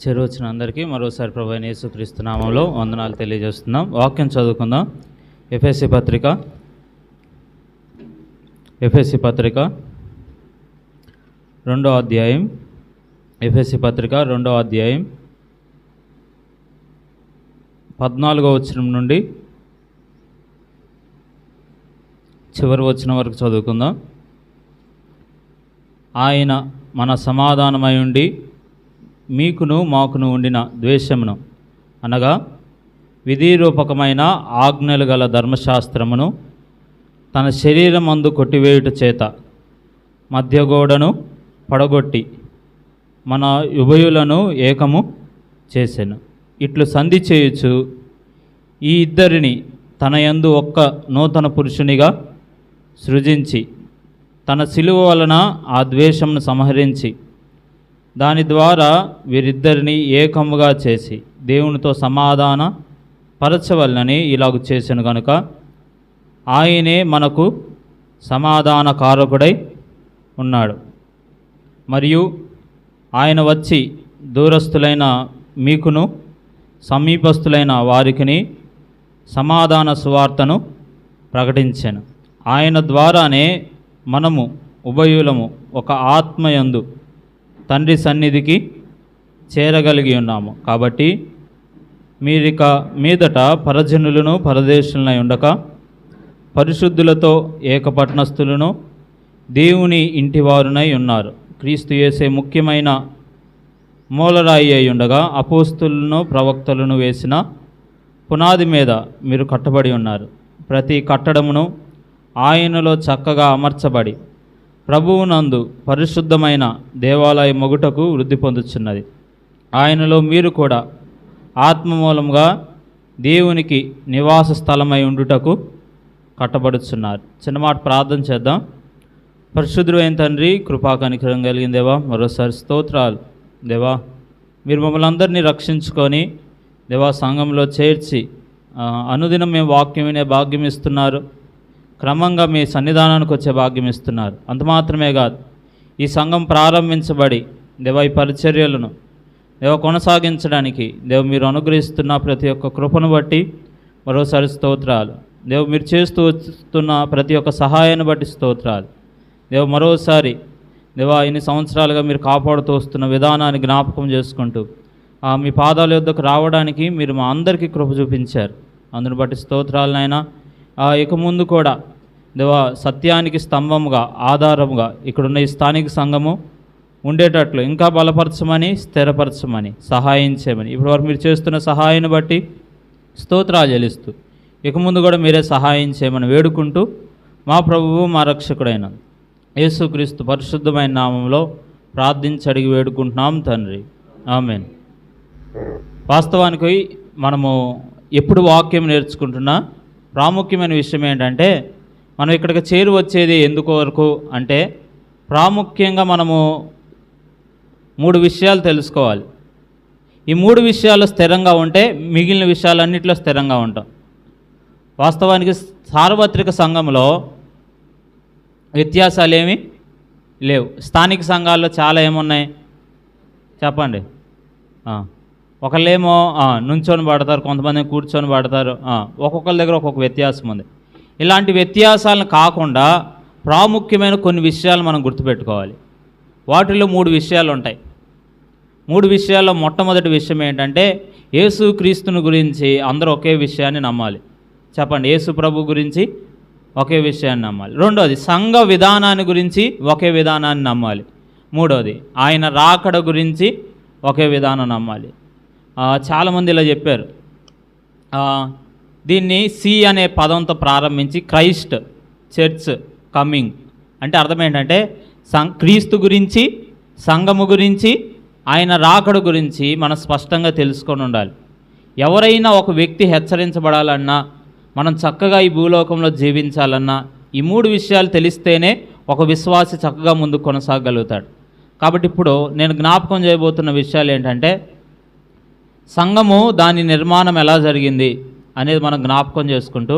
చేరువచ్చిన అందరికీ మరోసారి ప్రభువైన యేసుక్రీస్తు నామములో వందనాలు తెలియజేస్తున్నాం. వాక్యం చదువుకుందాం. ఎఫెసీ పత్రిక 2వ అధ్యాయం. ఎఫెసీ పత్రిక 2వ అధ్యాయం 14వ వచనం నుండి చివరి వచనం వరకు చదువుకుందాం. ఆయన మన సమాధానమై ఉండి మీకును మాకును ఉండిన ద్వేషమును అనగా విధిరూపకమైన ఆజ్ఞలు గల ధర్మశాస్త్రమును తన శరీరమందు కొట్టివేయుట చేత మధ్యగోడను పడగొట్టి మన ఉభయులను ఏకము చేసెను. ఇట్లు సంధి చేయుచు ఈ ఇద్దరిని తన యందు ఒక్క నూతన పురుషునిగా సృజించి తన శిలువ వలన ఆ ద్వేషమును సంహరించి దాని ద్వారా వీరిద్దరిని ఏకముగా చేసి దేవునితో సమాధాన పరచవలనని ఇలాగు చేసెను గనుక ఆయనే మనకు సమాధాన కారకుడై ఉన్నాడు. మరియు ఆయన వచ్చి దూరస్థులైన మీకును సమీపస్థులైన వారికిని సమాధాన సువార్తను ప్రకటించెను. ఆయన ద్వారానే మనము ఉభయులము ఒక ఆత్మయందు తండ్రి సన్నిధికి చేరగలిగి ఉన్నాము. కాబట్టి మీరిక మీదట పరజనులను పరదేశులనై ఉండక పరిశుద్ధులతో ఏకపట్నస్థులను దేవుని ఇంటివారునై ఉన్నారు. క్రీస్తు యేసే ముఖ్యమైన మూలరాయి అయి ఉండగా అపోస్తులను ప్రవక్తలను వేసిన పునాది మీద మీరు కట్టబడి ఉన్నారు. ప్రతి కట్టడమును ఆయనలో చక్కగా అమర్చబడి ప్రభువునందు పరిశుద్ధమైన దేవాలయ మొగుటకు వృద్ధి పొందుచున్నది. ఆయనలో మీరు కూడా ఆత్మమూలంగా దేవునికి నివాస స్థలమై ఉండుటకు కట్టబడుచున్నారు. చిన్నమాట ప్రార్థన చేద్దాం. పరిశుద్ధుడైన తండ్రి, కృపా కనికరం కలిగిన దేవా, మరోసారి స్తోత్రాలు దేవా. మీరు మమ్మల్ని అందరినీ రక్షించుకొని దేవా సంఘంలో చేర్చి అనుదినం మేము వాక్యం వినే భాగ్యం ఇస్తున్నారు. క్రమంగా మీ సన్నిధానానికి వచ్చే భాగ్యం ఇస్తున్నారు. అంత మాత్రమే కాదు, ఈ సంఘం ప్రారంభించబడి దేవ ఈ పరిచర్యలను దేవ కొనసాగించడానికి దేవ మీరు అనుగ్రహిస్తున్న ప్రతి ఒక్క కృపను బట్టి మరోసారి స్తోత్రాలు దేవ. మీరు చేస్తూ వస్తున్న ప్రతి ఒక్క సహాయాన్ని బట్టి స్తోత్రాలు దేవ. మరోసారి దేవ ఇన్ని సంవత్సరాలుగా మీరు కాపాడుతూ వస్తున్న విధానాన్ని జ్ఞాపకం చేసుకుంటూ మీ పాదాల యొద్దకు రావడానికి మీరు మా అందరికీ కృప చూపించారు. అందుని బట్టి స్తోత్రాలనైనా ఇక ముందు కూడా దేవా సత్యానికి స్తంభముగా ఆధారముగా ఇక్కడున్న ఈ స్థానిక సంఘము ఉండేటట్లు ఇంకా బలపరచమని స్థిరపరచమని సహాయం చేయమని ఇప్పటివరకు మీరు చేస్తున్న సహాయాన్ని బట్టి స్తోత్రాలు చెల్లిస్తూ ఇక ముందు కూడా మీరే సహాయం చేయమని వేడుకుంటూ మా ప్రభువు మా రక్షకుడైన యేసుక్రీస్తు పరిశుద్ధమైన నామంలో ప్రార్థించి అడిగి వేడుకుంటున్నాం తండ్రి, ఆమేన్. వాస్తవానికి మనము ఎప్పుడు వాక్యం నేర్చుకుంటున్నా ప్రాముఖ్యమైన విషయం ఏంటంటే మనం ఇక్కడికి చేరు వచ్చేది ఎందుకు వరకు అంటే ప్రాముఖ్యంగా మనము 3 విషయాలు తెలుసుకోవాలి. ఈ 3 విషయాలు స్థిరంగా ఉంటే మిగిలిన విషయాలన్నింటిలో స్థిరంగా ఉంటాం. వాస్తవానికి సార్వత్రిక సంఘంలో వ్యత్యాసాలు ఏమీ లేవు. స్థానిక సంఘాల్లో చాలా ఏమున్నాయి చెప్పండి. ఒకళ్ళేమో నుంచొని పడతారు, కొంతమంది కూర్చొని పడతారు. ఒక్కొక్కరి దగ్గర ఒక్కొక్క వ్యత్యాసం ఉంది. ఇలాంటి వ్యత్యాసాలను కాకుండా ప్రాముఖ్యమైన కొన్ని విషయాలు మనం గుర్తుపెట్టుకోవాలి. వాటిలో 3 విషయాలు ఉంటాయి. 3 విషయాల్లో మొట్టమొదటి విషయం ఏంటంటే యేసుక్రీస్తుని గురించి అందరూ ఒకే విషయాన్ని నమ్మాలి. చెప్పండి, యేసు ప్రభు గురించి ఒకే విషయాన్ని నమ్మాలి. రెండోది సంఘ విధానాన్ని గురించి ఒకే విధానాన్ని నమ్మాలి. మూడోది ఆయన రాకడ గురించి ఒకే విధానం నమ్మాలి. చాలామంది ఇలా చెప్పారు. దీన్ని సి అనే పదంతో ప్రారంభించి క్రైస్ట్ చర్చ్ కమింగ్ అంటే అర్థం ఏంటంటే క్రీస్తు గురించి, సంఘము గురించి, ఆయన రాకడ గురించి మనం స్పష్టంగా తెలుసుకొని ఉండాలి. ఎవరైనా ఒక వ్యక్తి హెచ్చరించబడాలన్నా, మనం చక్కగా ఈ భూలోకంలో జీవించాలన్నా ఈ 3 విషయాలు తెలిస్తేనే ఒక విశ్వాసి చక్కగా ముందుకు కొనసాగలుగుతాడు. కాబట్టి ఇప్పుడు నేను జ్ఞాపకం చేయబోతున్న విషయాలు ఏంటంటే సంఘము దాని నిర్మాణం ఎలా జరిగింది అనేది మనం జ్ఞాపకం చేసుకుంటూ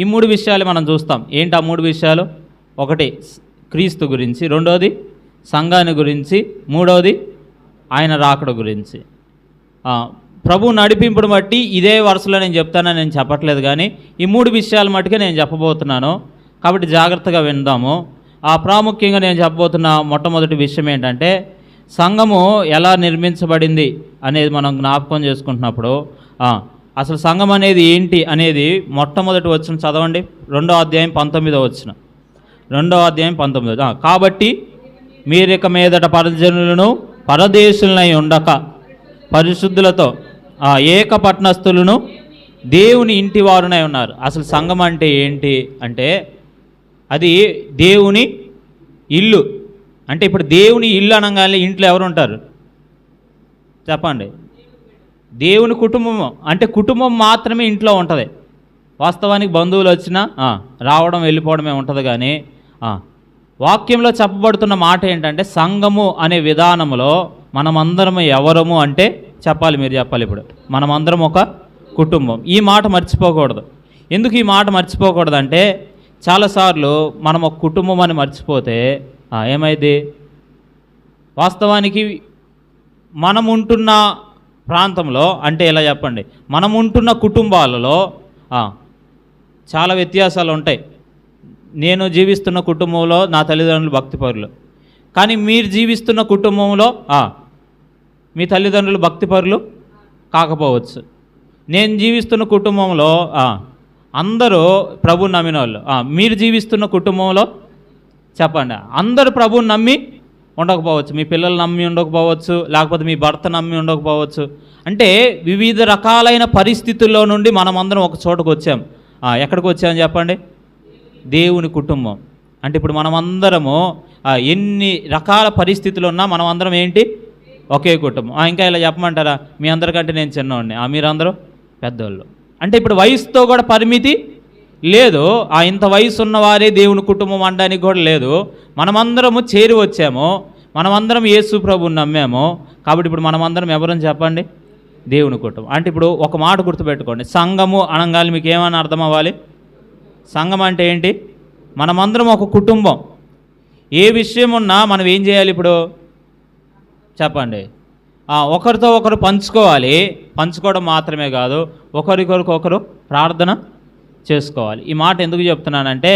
ఈ 3 విషయాలు మనం చూస్తాం. ఏంటి ఆ 3 విషయాలు? ఒకటి క్రీస్తు గురించి, రెండోది సంఘాన్ని గురించి, మూడోది ఆయన రాకడ గురించి. ప్రభు నడిపింపుడు బట్టి ఇదే వరుసలో నేను చెప్తానని నేను చెప్పట్లేదు, కానీ ఈ 3 విషయాల మట్టుకే నేను చెప్పబోతున్నాను. కాబట్టి జాగ్రత్తగా విందాము. ప్రాముఖ్యంగా నేను చెప్పబోతున్న మొట్టమొదటి విషయం ఏంటంటే, సంఘము ఎలా నిర్మించబడింది అనేది మనం జ్ఞాపకం చేసుకుంటున్నప్పుడు అసలు సంఘం అనేది ఏంటి అనేది మొట్టమొదటి వచనం చదవండి. 2వ అధ్యాయం 19వ వచనం. 2వ అధ్యాయం 19. కాబట్టి మీరిక మీదట పరజనులను పరదేశులనై ఉండక పరిశుద్ధులతో ఏక పట్టణస్థులను దేవుని ఇంటి వారునై ఉన్నారు. అసలు సంఘం అంటే ఏంటి అంటే, అది దేవుని ఇల్లు. అంటే ఇప్పుడు దేవుని ఇల్లు అనగానే ఇంట్లో ఎవరు ఉంటారు చెప్పండి? దేవుని కుటుంబం. అంటే కుటుంబం మాత్రమే ఇంట్లో ఉంటుంది. వాస్తవానికి బంధువులు వచ్చినా రావడం వెళ్ళిపోవడమే ఉంటుంది. కానీ వాక్యంలో చెప్పబడుతున్న మాట ఏంటంటే, సంఘము అనే విధానంలో మనమందరం ఎవరము అంటే చెప్పాలి, మీరు చెప్పాలి. ఇప్పుడు మనమందరం ఒక కుటుంబం. ఈ మాట మర్చిపోకూడదు. ఎందుకు ఈ మాట మర్చిపోకూడదు అంటే, చాలాసార్లు మనం ఒక కుటుంబం అని మర్చిపోతే ఏమైంది, వాస్తవానికి మనం ఉంటున్న ప్రాంతంలో, అంటే ఇలా చెప్పండి, మనం ఉంటున్న కుటుంబాలలో చాలా వ్యత్యాసాలు ఉంటాయి. నేను జీవిస్తున్న కుటుంబంలో నా తల్లిదండ్రులు భక్తిపరులు, కానీ మీరు జీవిస్తున్న కుటుంబంలో మీ తల్లిదండ్రులు భక్తిపరులు కాకపోవచ్చు. నేను జీవిస్తున్న కుటుంబంలో అందరూ ప్రభుని నమ్మిన వాళ్ళు. మీరు జీవిస్తున్న కుటుంబంలో చెప్పండి, అందరూ ప్రభుని నమ్మి ఉండకపోవచ్చు. మీ పిల్లలు నమ్మి ఉండకపోవచ్చు, లేకపోతే మీ భర్త నమ్మి ఉండకపోవచ్చు. అంటే వివిధ రకాలైన పరిస్థితుల్లో నుండి మనమందరం ఒక చోటకు వచ్చాం. ఎక్కడికి వచ్చామని చెప్పండి? దేవుని కుటుంబం. అంటే ఇప్పుడు మనమందరము ఎన్ని రకాల పరిస్థితులు ఉన్నా మనమందరం ఏంటి? ఒకే కుటుంబం. ఇంకా ఇలా చెప్పమంటారా? మీ అందరికంటే నేను చిన్నవాడిని, మీరందరూ పెద్దోళ్ళు. అంటే ఇప్పుడు వయసుతో కూడా పరిమితి లేదు. ఇంత వయసు ఉన్నవారే దేవుని కుటుంబం అనడానికి కూడా లేదు. మనమందరము చేరి వచ్చాము, మనమందరం యేసు ప్రభువుని నమ్మాము. కాబట్టి ఇప్పుడు మనమందరం ఎవరని చెప్పండి? దేవుని కుటుంబం. అంటే ఇప్పుడు ఒక మాట గుర్తుపెట్టుకోండి, సంఘము అనగానే మీకు ఏమని అర్థం అవ్వాలి? సంఘం అంటే ఏంటి? మనమందరం ఒక కుటుంబం. ఏ విషయం ఉన్నా మనం ఏం చేయాలి ఇప్పుడు చెప్పండి? ఒకరితో ఒకరు పంచుకోవాలి. పంచుకోవడం మాత్రమే కాదు, ఒకరికొకరు ప్రార్థన చేసుకోవాలి. ఈ మాట ఎందుకు చెప్తున్నానంటే,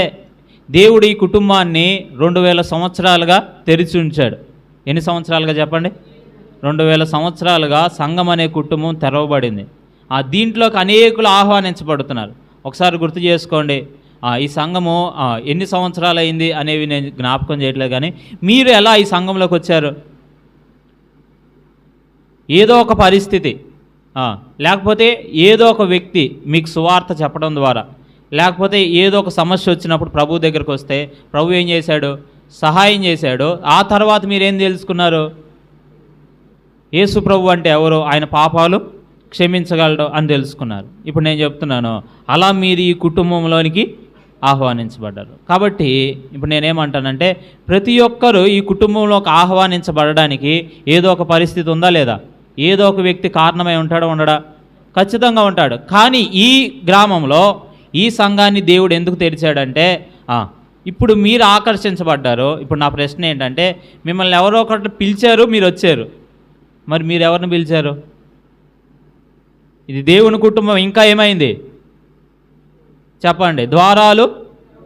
దేవుడు ఈ కుటుంబాన్ని 2000 సంవత్సరాలుగా తెరిచి ఉంచాడు. ఎన్ని సంవత్సరాలుగా చెప్పండి? 2000 సంవత్సరాలుగా సంఘం అనే కుటుంబం తెరవబడింది. దీంట్లోకి అనేకులు ఆహ్వానించబడుతున్నారు. ఒకసారి గుర్తు చేసుకోండి, ఈ సంఘము ఎన్ని సంవత్సరాలు అయింది అనేవి నేను జ్ఞాపకం చేయట్లేదు, కానీ మీరు ఎలా ఈ సంఘంలోకి వచ్చారు? ఏదో ఒక పరిస్థితి, లేకపోతే ఏదో ఒక వ్యక్తి మీకు సువార్త చెప్పడం ద్వారా, లేకపోతే ఏదో ఒక సమస్య వచ్చినప్పుడు ప్రభు దగ్గరికి వస్తే ప్రభు ఏం చేశాడు? సహాయం చేశాడు. ఆ తర్వాత మీరేం తెలుసుకున్నారు? యేసు ప్రభు అంటే ఎవరు? ఆయన పాపాలు క్షమించగలడు అని తెలుసుకున్నారు. ఇప్పుడు నేను చెప్తున్నాను, అలా మీరు ఈ కుటుంబంలోనికి ఆహ్వానించబడ్డారు. కాబట్టి ఇప్పుడు నేనేమంటానంటే, ప్రతి ఒక్కరూ ఈ కుటుంబంలోకి ఆహ్వానించబడడానికి ఏదో ఒక పరిస్థితి ఉందా లేదా? ఏదో ఒక వ్యక్తి కారణమై ఉంటాడా ఉండడా? ఖచ్చితంగా ఉంటాడు. కానీ ఈ గ్రామంలో ఈ సంఘాన్ని దేవుడు ఎందుకు తెరిచాడంటే, ఇప్పుడు మీరు ఆకర్షించబడ్డారు. ఇప్పుడు నా ప్రశ్న ఏంటంటే, మిమ్మల్ని ఎవరో ఒకటి పిలిచారు, మీరు వచ్చారు. మరి మీరు ఎవరిని పిలిచారు? ఇది దేవుని కుటుంబం. ఇంకా ఏమైంది చెప్పండి? ద్వారాలు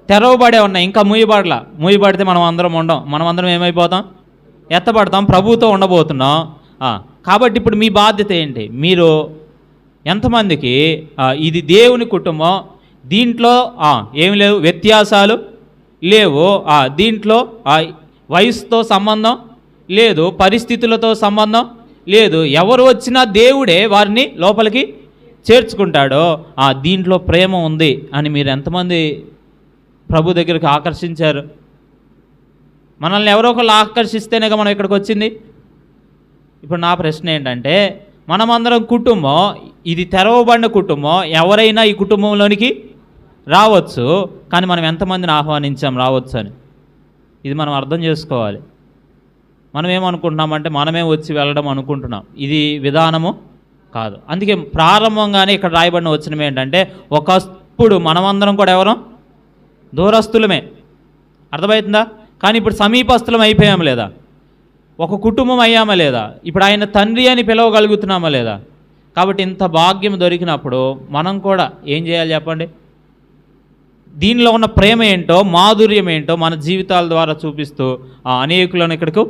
తెరవబడే ఉన్నాయి, ఇంకా మూయబడలా. మూయబడితే మనం అందరం ఉండం. మనం అందరం ఏమైపోతాం? ఎత్తబడతాం, ప్రభువుతో ఉండబోతున్నాం. కాబట్టి ఇప్పుడు మీ బాధ్యత ఏంటి? మీరు ఎంతమందికి ఇది దేవుని కుటుంబం, దీంట్లో ఏమి లేవు, వ్యత్యాసాలు లేవు, దీంట్లో వయసుతో సంబంధం లేదు, పరిస్థితులతో సంబంధం లేదు, ఎవరు వచ్చినా దేవుడే వారిని లోపలికి చేర్చుకుంటాడో దీంట్లో ప్రేమ ఉంది అని మీరు ఎంతమంది ప్రభు దగ్గరికి ఆకర్షించారు? మనల్ని ఎవరో ఒకళ్ళు ఆకర్షిస్తేనేగా మనం ఇక్కడికి వచ్చింది. ఇప్పుడు నా ప్రశ్న ఏంటంటే, మనమందరం కుటుంబం, ఇది తెరవబడిన కుటుంబం, ఎవరైనా ఈ కుటుంబంలోనికి రావచ్చు. కానీ మనం ఎంతమందిని ఆహ్వానించాం రావచ్చు అని? ఇది మనం అర్థం చేసుకోవాలి. మనం ఏమనుకుంటున్నామంటే మనమే వచ్చి వెళ్ళడం అనుకుంటున్నాం. ఇది విధానము కాదు. అందుకే ప్రారంభంగానే ఇక్కడ రాయబడిన వచనం ఏంటంటే, ఒకప్పుడు మనమందరం కూడా ఎవరం? దూరస్తులమే. అర్థమవుతుందా? కానీ ఇప్పుడు సమీపస్తులం అయిపోయాము లేదా? ఒక కుటుంబం అయ్యామా లేదా? ఇప్పుడు ఆయన తండ్రి అని పిలవగలుగుతున్నామా లేదా? కాబట్టి ఇంత భాగ్యం దొరికినప్పుడు మనం కూడా ఏం చేయాలి చెప్పండి? దీనిలో ఉన్న ప్రేమ ఏంటో, మాధుర్యం ఏంటో మన జీవితాల ద్వారా చూపిస్తూ అనేకులను ఇక్కడికి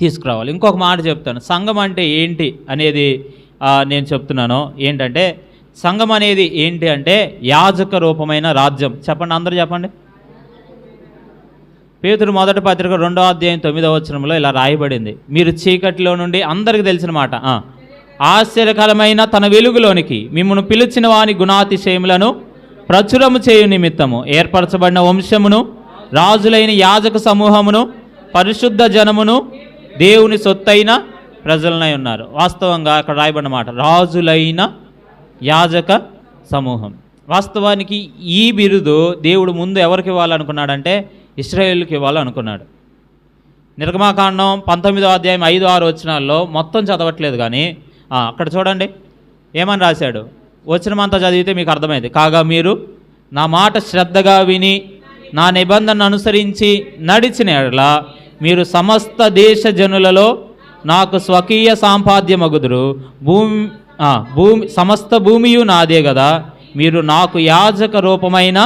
తీసుకురావాలి. ఇంకొక మాట చెప్తాను, సంఘం అంటే ఏంటి అనేది నేను చెప్తున్నాను. ఏంటంటే సంఘం అనేది ఏంటి అంటే యాజక రూపమైన రాజ్యం. చెప్పండి, అందరూ చెప్పండి. పేతురు మొదటి పత్రిక 2వ అధ్యాయం 9వ వచనంలో ఇలా రాయబడింది, మీరు చీకటిలో నుండి, అందరికి తెలిసిన మాట, ఆశ్చర్యకరమైన తన వెలుగులోనికి మిమ్మల్ని పిలిచిన వాని గుణాతిశయములను ప్రచురము చేయు నిమిత్తము ఏర్పరచబడిన వంశమును, రాజులైన యాజక సమూహమును, పరిశుద్ధ జనమును, దేవుని సొత్తైన ప్రజలనై ఉన్నారు. వాస్తవంగా అక్కడ రాయబడిన మాట రాజులైన యాజక సమూహం. వాస్తవానికి ఈ బిరుదు దేవుడు ముందు ఎవరికి ఇవ్వాలనుకున్నాడంటే ఇశ్రాయేలుకి ఇవ్వాలనుకున్నాడు. నిర్గమాకాండం 19వ అధ్యాయం 5-6 వచనాల్లో మొత్తం చదవట్లేదు, కానీ అక్కడ చూడండి ఏమని రాశాడు. వచనమంతా చదివితే మీకు అర్థమైంది. కాగా మీరు నా మాట శ్రద్ధగా విని నా నిబంధనను అనుసరించి నడిచిన యెడల మీరు సమస్త దేశ జనులలో నాకు స్వకీయ సాంపాద్యమగుదురు. భూమి సమస్త భూమియు నాదే కదా. మీరు నాకు యాజక రూపమైన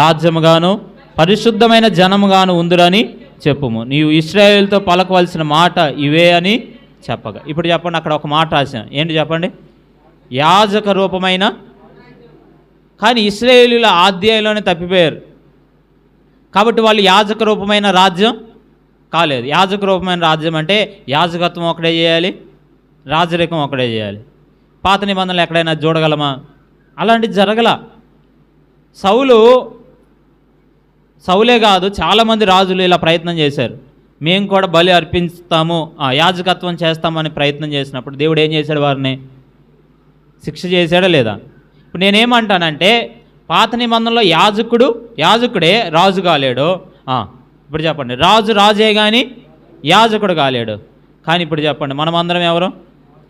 రాజ్యముగాను పరిశుద్ధమైన జనముగాను ఉందురని చెప్పుము. నీవు ఇశ్రాయేలుతో పలకవలసిన మాట ఇవే అని చెప్పగా. ఇప్పుడు చెప్పండి, అక్కడ ఒక మాట రాశాను, ఏంటి చెప్పండి? యాజక రూపమైన. కానీ ఇశ్రాయేలీల ఆధ్యాయంలోనే తప్పిపోయారు కాబట్టి వాళ్ళు యాజక రూపమైన రాజ్యం కాలేదు. యాజక రూపమైన రాజ్యం అంటే యాజకత్వం ఒకటే చేయాలి, రాజరికం ఒకటే చేయాలి. పాత నిబంధనలు ఎక్కడైనా చూడగలమా? అలాంటిది జరగల. సౌలే కాదు, చాలామంది రాజులు ఇలా ప్రయత్నం చేశారు. మేము కూడా బలి అర్పిస్తాము, యాజకత్వం చేస్తామని ప్రయత్నం చేసినప్పుడు దేవుడు ఏం చేశాడు? వారిని శిక్ష చేశాడా లేదా? ఇప్పుడు నేనేమంటానంటే పాత నిబంధనలో యాజకుడే రాజు కాలేడు. ఇప్పుడు చెప్పండి, రాజు రాజే కానీ యాజకుడు కాలేడు. కానీ ఇప్పుడు చెప్పండి, మనమందరం ఎవరు?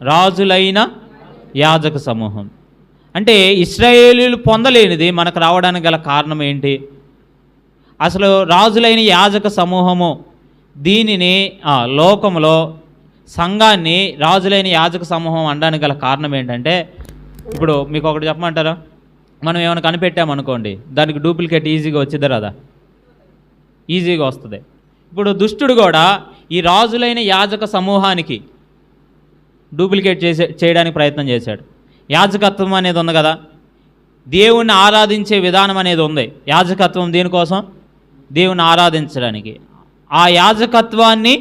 రాజులైన యాజక సమూహం. అంటే ఇశ్రాయేలీలు పొందలేనిది మనకు రావడానికి గల కారణం ఏంటి? అసలు రాజులైన యాజక సమూహము, దీనిని లోకంలో సంఘాన్ని రాజులైన యాజక సమూహం అనడానికి గల కారణం ఏంటంటే, ఇప్పుడు మీకు ఒకటి చెప్పమంటారా? మనం ఏమైనా కనిపెట్టామనుకోండి, దానికి డూప్లికేట్ ఈజీగా వచ్చిద్దా రాదా? ఈజీగా వస్తుంది. ఇప్పుడు దుష్టుడు కూడా ఈ రాజులైన యాజక సమూహానికి డూప్లికేట్ చేయడానికి ప్రయత్నం చేశాడు. యాజకత్వం అనేది ఉంది కదా, దేవుణ్ణి ఆరాధించే విధానం అనేది ఉంది. యాజకత్వం దేనికోసం? దేవుని ఆరాధించడానికి. ఆ యాజకత్వాన్ని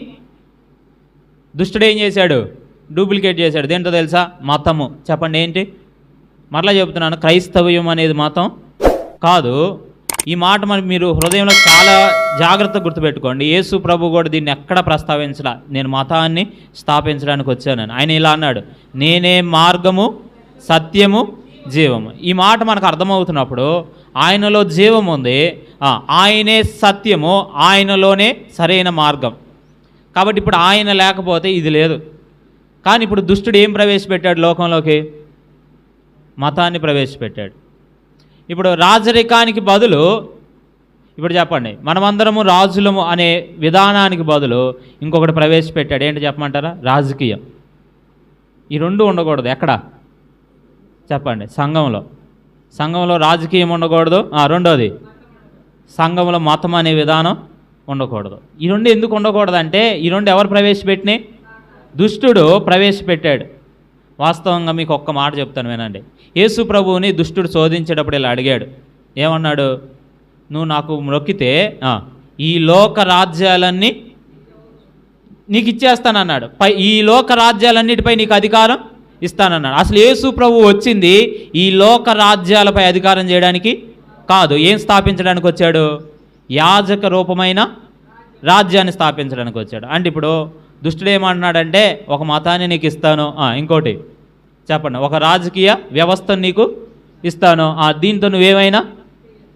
దుష్టుడు ఏం చేశాడు? డూప్లికేట్ చేశాడు. దేంతో తెలుసా? మతము. చెప్పండి ఏంటి? మరలా చెబుతున్నాను, క్రైస్తవ్యం అనేది మతం కాదు. ఈ మాట మీరు హృదయంలో చాలా జాగ్రత్తగా గుర్తుపెట్టుకోండి. యేసు ప్రభు కూడా దీన్ని ఎక్కడ ప్రస్తావించలా, నేను మతాన్ని స్థాపించడానికి వచ్చానని. ఆయన ఇలా అన్నాడు, నేనే మార్గము, సత్యము, జీవము. ఈ మాట మనకు అర్థమవుతున్నప్పుడు ఆయనలో జీవం ఉంది, ఆయనే సత్యము, ఆయనలోనే సరైన మార్గం. కాబట్టి ఇప్పుడు ఆయన లేకపోతే ఇది లేదు. కానీ ఇప్పుడు దుష్టుడు ఏం ప్రవేశపెట్టాడు లోకంలోకి? మతాన్ని ప్రవేశపెట్టాడు. ఇప్పుడు రాజరికానికి బదులు, ఇప్పుడు చెప్పండి, మనమందరము రాజులము అనే విధానానికి బదులు ఇంకొకటి ప్రవేశపెట్టాడు. ఏంటి చెప్పమంటారా? రాజకీయం. ఈ రెండు ఉండకూడదు. ఎక్కడ? చెప్పండి. సంఘంలో రాజకీయం ఉండకూడదు. రెండోది, సంఘంలో మతం అనే విధానం ఉండకూడదు. ఈ రెండు ఎందుకు ఉండకూడదు అంటే, ఈ రెండు ఎవరు ప్రవేశపెట్టినాయి? దుష్టుడు ప్రవేశపెట్టాడు. వాస్తవంగా మీకు ఒక్క మాట చెప్తాను వినండి. యేసు ప్రభువుని దుష్టుడు శోధించేటప్పుడు ఇలా అడిగాడు. ఏమన్నాడు? నువ్వు నాకు మొక్కితే ఈ లోక రాజ్యాలన్నీ నీకు ఇచ్చేస్తానన్నాడు. ఈ లోక రాజ్యాలన్నిటిపై నీకు అధికారం ఇస్తానన్నాడు. అసలు యేసు ప్రభు వచ్చింది ఈ లోక రాజ్యాలపై అధికారం చేయడానికి కాదు. ఏం స్థాపించడానికి వచ్చాడు? యాజక రూపమైన రాజ్యాన్ని స్థాపించడానికి వచ్చాడు. అంటే ఇప్పుడు దుష్టుడు ఏమంటున్నాడంటే, ఒక మతాన్ని నీకు ఇస్తాను, ఇంకోటి చెప్పండి, ఒక రాజకీయ వ్యవస్థను నీకు ఇస్తాను, దీంతో నువ్వేమైనా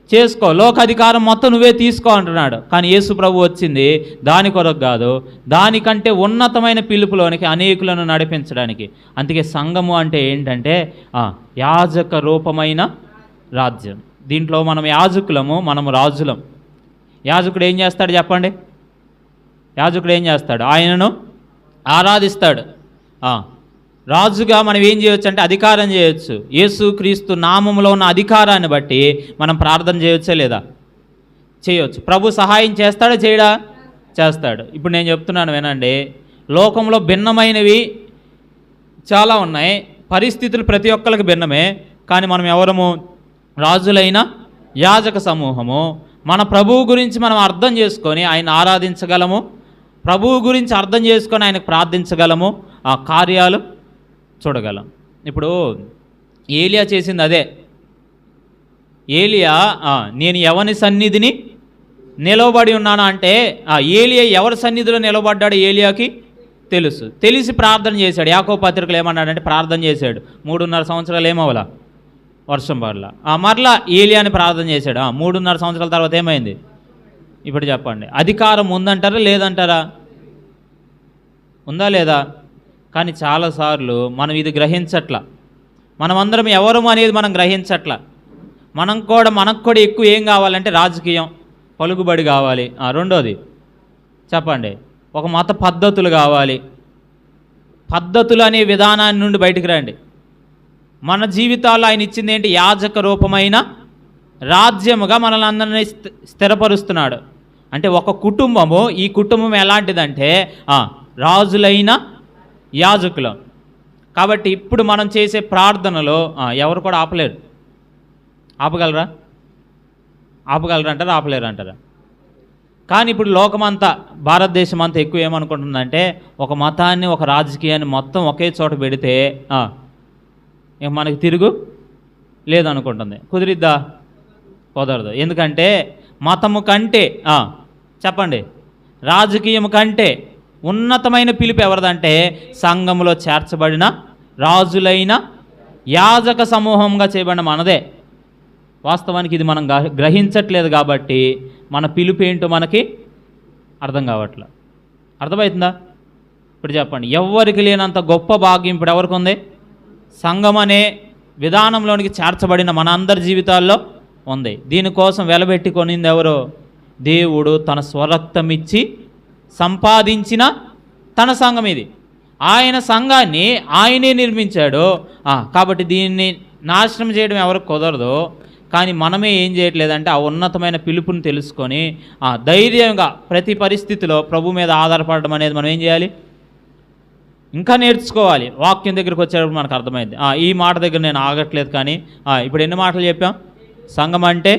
చేసుకో, లోకాధికారం మొత్తం నువ్వే తీసుకో అంటున్నాడు. కానీ యేసు ప్రభు వచ్చింది దాని కొరకు కాదు, దానికంటే ఉన్నతమైన పిలుపులోనికి అనేకులను నడిపించడానికి. అందుకే సంఘము అంటే ఏంటంటే యాజక రూపమైన రాజ్యం. దీంట్లో మనం యాజకులము, మనం రాజులం. యాజకుడు ఏం చేస్తాడు చెప్పండి? యాజకుడు ఏం చేస్తాడు? ఆయనను ఆరాధిస్తాడు. రాజుగా మనం ఏం చేయొచ్చు అంటే అధికారం చేయొచ్చు. యేసుక్రీస్తు నామములో ఉన్న అధికారాన్ని బట్టి మనం ప్రార్థన చేయొచ్చా లేదా? చేయొచ్చు. ప్రభు సహాయం చేస్తాడా చేయడా? చేస్తాడు. ఇప్పుడు నేను చెప్తున్నాను వినండి, లోకంలో భిన్నమైనవి చాలా ఉన్నాయి, పరిస్థితులు ప్రతి ఒక్కరికి భిన్నమే. కానీ మనం ఎవరము? రాజులైన యాజక సమూహము. మన ప్రభువు గురించి మనం అర్థం చేసుకొని ఆయన ఆరాధించగలము, ప్రభువు గురించి అర్థం చేసుకొని ఆయనకు ప్రార్థించగలము, ఆ కార్యాలు చూడగలం. ఇప్పుడు ఏలియా చేసింది అదే. ఏలియా నేను ఎవని సన్నిధిని నిలవబడి ఉన్నాను అంటే, ఏలియా ఎవరి సన్నిధిలో నిలబడ్డాడు ఏలియాకి తెలిసి ప్రార్థన చేశాడు. యాకోబు పత్రికలు ఏమన్నాడంటే ప్రార్థన చేశాడు. 3.5 సంవత్సరాలు ఏమవలా? వర్షం పడలా. మరలా ఏలియాని ప్రార్థన చేశాడు. 3.5 సంవత్సరాల తర్వాత ఏమైంది? ఇప్పుడు చెప్పండి, అధికారం ఉందంటారా లేదంటారా? ఉందా లేదా? కానీ చాలాసార్లు మనం ఇది గ్రహించట్లా. మనమందరం ఎవరు అనేది మనం గ్రహించట్లా. మనకు కూడా ఎక్కువ ఏం కావాలంటే రాజకీయం, పలుకుబడి కావాలి. రెండోది చెప్పండి, ఒక మత పద్ధతులు కావాలి. పద్ధతులు అనే విధానాన్ని నుండి బయటికి రండి. మన జీవితాల్లో ఆయన ఇచ్చింది ఏంటి? యాజక రూపమైన రాజ్యముగా మనల్ని అందరినీ స్థిరపరుస్తున్నాడు. అంటే ఒక కుటుంబము, ఈ కుటుంబం ఎలాంటిదంటే రాజులైన యాజకులం. కాబట్టి ఇప్పుడు మనం చేసే ప్రార్థనలో ఎవరు కూడా ఆపలేరు. ఆపగలరా? ఆపగలరంటారా? ఆపలేరు అంటారా? కానీ ఇప్పుడు లోకమంతా, భారతదేశం అంతా ఎక్కువ ఏమనుకుంటుందంటే ఒక మతాన్ని, ఒక రాజకీయాన్ని మొత్తం ఒకే చోట పెడితే మనకి తిరుగు లేదనుకుంటుంది. కుదిరిద్దా? కుదరదు. ఎందుకంటే మతము కంటే చెప్పండి, రాజకీయం కంటే ఉన్నతమైన పిలుపు ఎవరిదంటే సంఘములో చేర్చబడిన రాజులైన యాజక సమూహంగా చేయబడిన మనదే. వాస్తవానికి ఇది మనం గ్రహించట్లేదు కాబట్టి మన పిలుపు ఏంటో మనకి అర్థం కావట్లే. అర్థమవుతుందా? ఇప్పుడు చెప్పండి, ఎవరికి లేనంత గొప్ప భాగ్యం ఇప్పుడు ఎవరికి ఉంది? సంఘం అనే విధానంలోనికి చేర్చబడిన మన అందరి జీవితాల్లో ఉంది. దీనికోసం వెలబెట్టి కొనింది ఎవరు? దేవుడు తన స్వరక్తం ఇచ్చి సంపాదించిన తన సంఘం ఇది. ఆయన సంఘాన్ని ఆయనే నిర్మించాడు. కాబట్టి దీన్ని నాశనం చేయడం ఎవరికి కుదరదు. కానీ మనమే ఏం చేయట్లేదంటే ఆ ఉన్నతమైన పిలుపుని తెలుసుకొని ధైర్యంగా ప్రతి పరిస్థితిలో ప్రభు మీద ఆధారపడడం అనేది మనం ఏం చేయాలి? ఇంకా నేర్చుకోవాలి. వాక్యం దగ్గరికి వచ్చేటప్పుడు మనకు అర్థమైంది. ఈ మాట దగ్గర నేను ఆగట్లేదు. కానీ ఇప్పుడు ఎన్ని మాటలు చెప్పాం? సంఘం అంటే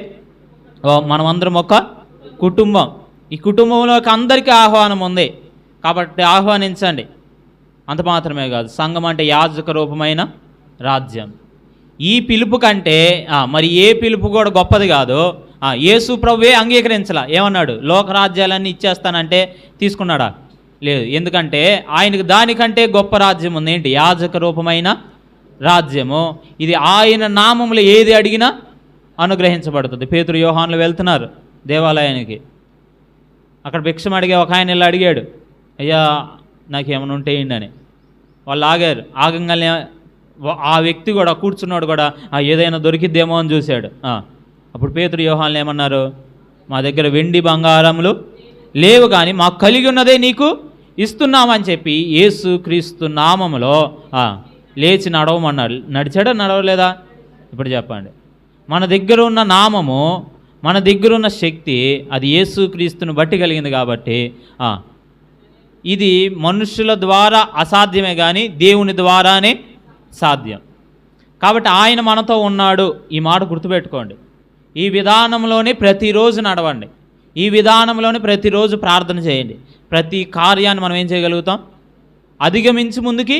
మనమందరం ఒక కుటుంబం. ఈ కుటుంబంలోకి అందరికీ ఆహ్వానం ఉంది కాబట్టి ఆహ్వానించండి. అంత మాత్రమే కాదు, సంఘం అంటే యాజక రూపమైన రాజ్యం. ఈ పిలుపు కంటే మరి ఏ పిలుపు కూడా గొప్పది కాదు. యేసు ప్రభువే అంగీకరించలా. ఏమన్నాడు? లోకరాజ్యాలన్నీ ఇచ్చేస్తానంటే తీసుకున్నాడా? లేదు. ఎందుకంటే ఆయనకు దానికంటే గొప్ప రాజ్యం ఉంది. ఏంటి? యాజక రూపమైన రాజ్యము. ఇది ఆయన నామములో ఏది అడిగినా అనుగ్రహించబడుతుంది. పేతురు యోహానులు వెళ్తున్నారు దేవాలయానికి. అక్కడ భిక్షం అడిగే ఒక ఆయన ఇలా అడిగాడు, అయ్యా నాకేమైనా ఉంటే ఏంటి అని. వాళ్ళు ఆగారు. ఆగంగానే ఆ వ్యక్తి కూడా, కూర్చున్నాడు కూడా ఏదైనా దొరికిద్దేమో అని చూశాడు. అప్పుడు పేతురు యోహానులు ఏమన్నారు? మా దగ్గర వెండి బంగారములు లేవు, కానీ మాకు కలిగి ఉన్నదే నీకు ఇస్తున్నామని చెప్పి యేసుక్రీస్తు నామములో లేచి నడవమన్నాడు. నడిచాడా? నడవలేదా? ఇప్పుడు చెప్పండి. మన దగ్గర ఉన్న నామము, మన దగ్గర ఉన్న శక్తి అది యేసుక్రీస్తుని బట్టి కలిగింది. కాబట్టి ఇది మనుషుల ద్వారా అసాధ్యమే కానీ దేవుని ద్వారానే సాధ్యం. కాబట్టి ఆయన మనతో ఉన్నాడు. ఈ మాట గుర్తుపెట్టుకోండి. ఈ విధానంలోనే ప్రతిరోజు నడవండి. ఈ విధానంలోనే ప్రతిరోజు ప్రార్థన చేయండి. ప్రతి కార్యాన్ని మనం ఏం చేయగలుగుతాం? అధిగమించి ముందుకి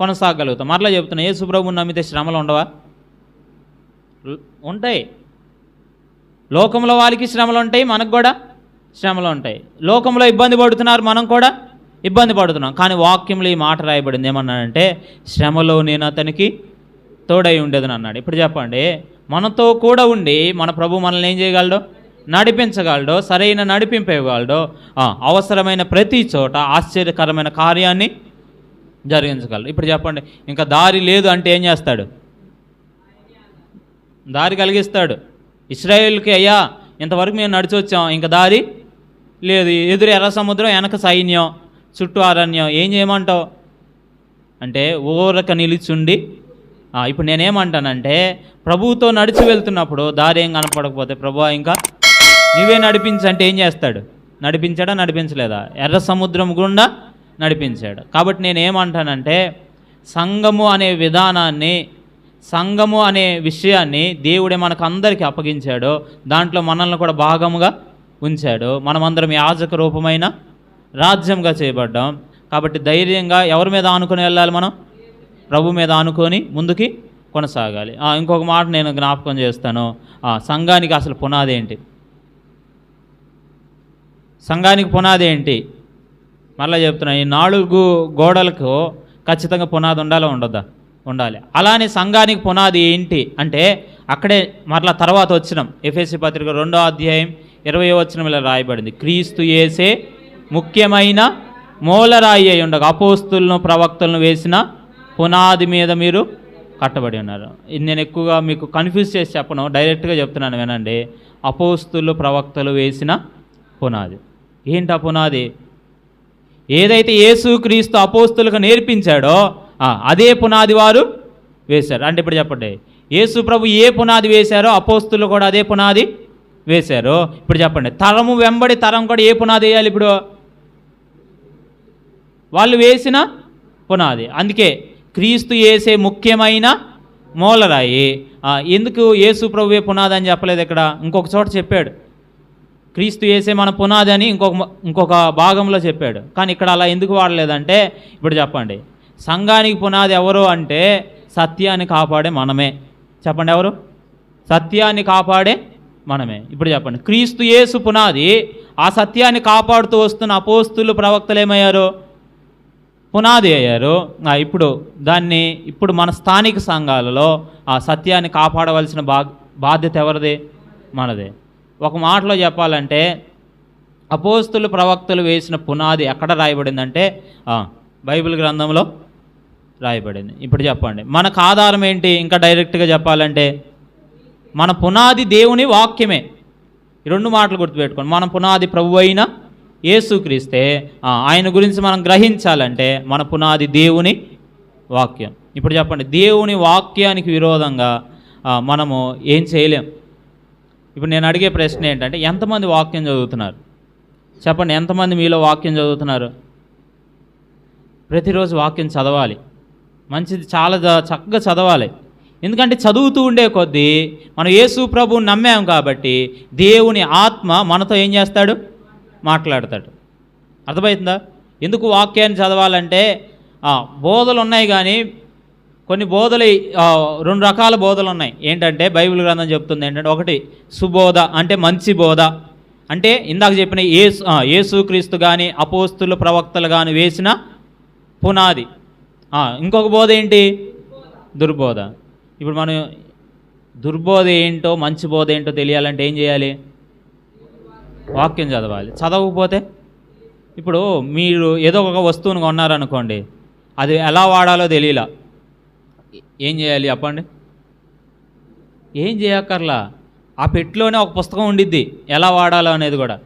కొనసాగలుగుతాం. మరలా చెప్తున్నా, యేసు ప్రభువుని నమ్మితే శ్రమలు ఉండవా? ఉంటాయి. లోకంలో వాళ్ళకి శ్రమలు ఉంటాయి, మనకు కూడా శ్రమలు ఉంటాయి. లోకంలో ఇబ్బంది పడుతున్నారు, మనం కూడా ఇబ్బంది పడుతున్నాం. కానీ వాక్యంలో ఈ మాట రాయబడింది. ఏమన్నాడంటే శ్రమలో నేను అతనికి తోడై ఉండేదని అన్నాడు. ఇప్పుడు చెప్పండి, మనతో కూడా ఉండి మన ప్రభు మనల్ని ఏం చేయగలడో? నడిపించగలడో, సరైన నడిపింపు ఇవ్వగలడో, అవసరమైన ప్రతి చోట ఆశ్చర్యకరమైన కార్యాన్ని జరిగించగలడు. ఇప్పుడు చెప్పండి, ఇంకా దారి లేదు అంటే ఏం చేస్తాడు? దారి కలిగిస్తాడు. ఇశ్రాయేలుకి అయ్యా ఇంతవరకు మేము నడిచి వచ్చాం, ఇంకా దారి లేదు, ఎదురు ఎర్ర సముద్రం, వెనక సైన్యం, చుట్టూ అరణ్యం, ఏం చేయమంటావు? అంటే ఊరక నిలిచుండి. ఇప్పుడు నేనేమంటానంటే ప్రభువుతో నడిచి వెళ్తున్నప్పుడు దారి ఏం కనపడకపోతే ప్రభువా ఇంకా నువ్వే నడిపించంటే ఏం చేస్తాడు? నడిపించాడా? నడిపించలేదా? ఎర్ర సముద్రం గుండా నడిపించాడు. కాబట్టి నేనేమంటానంటే సంఘము అనే విధానాన్ని, సంఘము అనే విషయాన్ని దేవుడే మనకు అందరికీ అప్పగించాడు. దాంట్లో మనల్ని కూడా భాగముగా ఉంచాడు. మనమందరం యాజక రూపమైన రాజ్యంగా చేయబడ్డాం. కాబట్టి ధైర్యంగా ఎవరి మీద ఆనుకొని వెళ్ళాలి? మనం ప్రభు మీద ఆనుకొని ముందుకి కొనసాగాలి. ఇంకొక మాట నేను జ్ఞాపకం చేస్తాను. సంఘానికి అసలు పునాది ఏంటి? సంఘానికి పునాది ఏంటి? మళ్ళీ చెప్తున్నా, ఈ 4 గోడలకు ఖచ్చితంగా పునాది ఉండాలా? ఉండొద్దా? ఉండాలి. అలానే సంఘానికి పునాది ఏంటి అంటే అక్కడే మరలా తర్వాత వచ్చినాం. ఎఫెసీ పత్రిక 2వ అధ్యాయం 20వ వచనంలో రాయబడింది, క్రీస్తు యేసే ముఖ్యమైన మూలరాయి అయి ఉండగా అపోస్తులను ప్రవక్తలను వేసిన పునాది మీద మీరు కట్టబడి ఉన్నారు. ఇది నేను ఎక్కువగా మీకు కన్ఫ్యూజ్ చేసి చెప్పను, డైరెక్ట్గా చెప్తున్నాను వినండి. అపోస్తులు ప్రవక్తలు వేసిన పునాది ఏంటి? ఆ పునాది ఏదైతే యేసుక్రీస్తు అపోస్తులకు నేర్పించాడో అదే పునాది వారు వేశారు. అంటే ఇప్పుడు చెప్పండి, యేసు ప్రభు ఏ పునాది వేశారో అపోస్తులు కూడా అదే పునాది వేశారు. ఇప్పుడు చెప్పండి, తరము వెంబడి తరం కూడా ఏ పునాది వేయాలి? ఇప్పుడు వాళ్ళు వేసిన పునాది. అందుకే క్రీస్తు యేసే ముఖ్యమైన మూలరాయి. ఎందుకు యేసు ప్రభువే పునాది అని చెప్పలేదు? ఇక్కడ ఇంకొక చోట చెప్పాడు, క్రీస్తు యేసే మన పునాది అని ఇంకొక భాగంలో చెప్పాడు. కానీ ఇక్కడ అలా ఎందుకు వాడలేదంటే ఇప్పుడు చెప్పండి, సంఘానికి పునాది ఎవరు అంటే సత్యాన్ని కాపాడే మనమే. చెప్పండి, ఎవరు? సత్యాన్ని కాపాడే మనమే. ఇప్పుడు చెప్పండి, క్రీస్తు యేసు పునాది. ఆ సత్యాన్ని కాపాడుతూ వస్తున్న అపోస్తులు ప్రవక్తలు ఏమయ్యారు? పునాది అయ్యారు. ఇప్పుడు మన స్థానిక సంఘాలలో ఆ సత్యాన్ని కాపాడవలసిన బాధ్యత ఎవరిది? మనదే. ఒక మాటలో చెప్పాలంటే అపోస్తులు ప్రవక్తలు వేసిన పునాది ఎక్కడ రాయబడిందంటే బైబిల్ గ్రంథంలో రాయబడింది. ఇప్పుడు చెప్పండి, మనకు ఆధారం ఏంటి? ఇంకా డైరెక్ట్గా చెప్పాలంటే మన పునాది దేవుని వాక్యమే. ఈ 2 మాటలు గుర్తుపెట్టుకోండి. మన పునాది ప్రభు అయిన యేసుక్రీస్తే. ఆయన గురించి మనం గ్రహించాలంటే మన పునాది దేవుని వాక్యం. ఇప్పుడు చెప్పండి, దేవుని వాక్యానికి విరోధంగా మనము ఏం చేయలేం. ఇప్పుడు నేను అడిగే ప్రశ్న ఏంటంటే ఎంతమంది వాక్యం చదువుతున్నారు? చెప్పండి, ఎంతమంది మీలో వాక్యం చదువుతున్నారు? ప్రతిరోజు వాక్యం చదవాలి. మంచిది, చాలా చక్కగా చదవాలి. ఎందుకంటే చదువుతూ ఉండే కొద్దీ మనం యేసు ప్రభువుని నమ్మాం కాబట్టి దేవుని ఆత్మ మనతో ఏం చేస్తాడు? మాట్లాడతాడు. అర్థమవుతుందా? ఎందుకు వాక్యాన్ని చదవాలంటే బోధలు ఉన్నాయి, కానీ కొన్ని బోధలు 2 రకాల బోధలు ఉన్నాయి. ఏంటంటే బైబిల్ గ్రంథం చెప్తుంది ఏంటంటే, ఒకటి సుబోధ, అంటే మంచి బోధ, అంటే ఇందాక చెప్పిన యేసుక్రీస్తు కానీ అపోస్తులు ప్రవక్తలు కానీ వేసిన పునాది. ఇంకొక బోధ ఏంటి? దుర్బోధ. ఇప్పుడు మనం దుర్బోధ ఏంటో మంచి బోధ ఏంటో తెలియాలంటే ఏం చేయాలి? వాక్యం చదవాలి. చదవకపోతే ఇప్పుడు మీరు ఏదో ఒక వస్తువును కొన్నారనుకోండి, అది ఎలా వాడాలో తెలియలా, ఏం చేయాలి చెప్పండి? ఏం చేయక్కర్లా, ఆ పెట్టిలోనే ఒక పుస్తకం ఉండిద్ది ఎలా వాడాలో అనేది కూడా.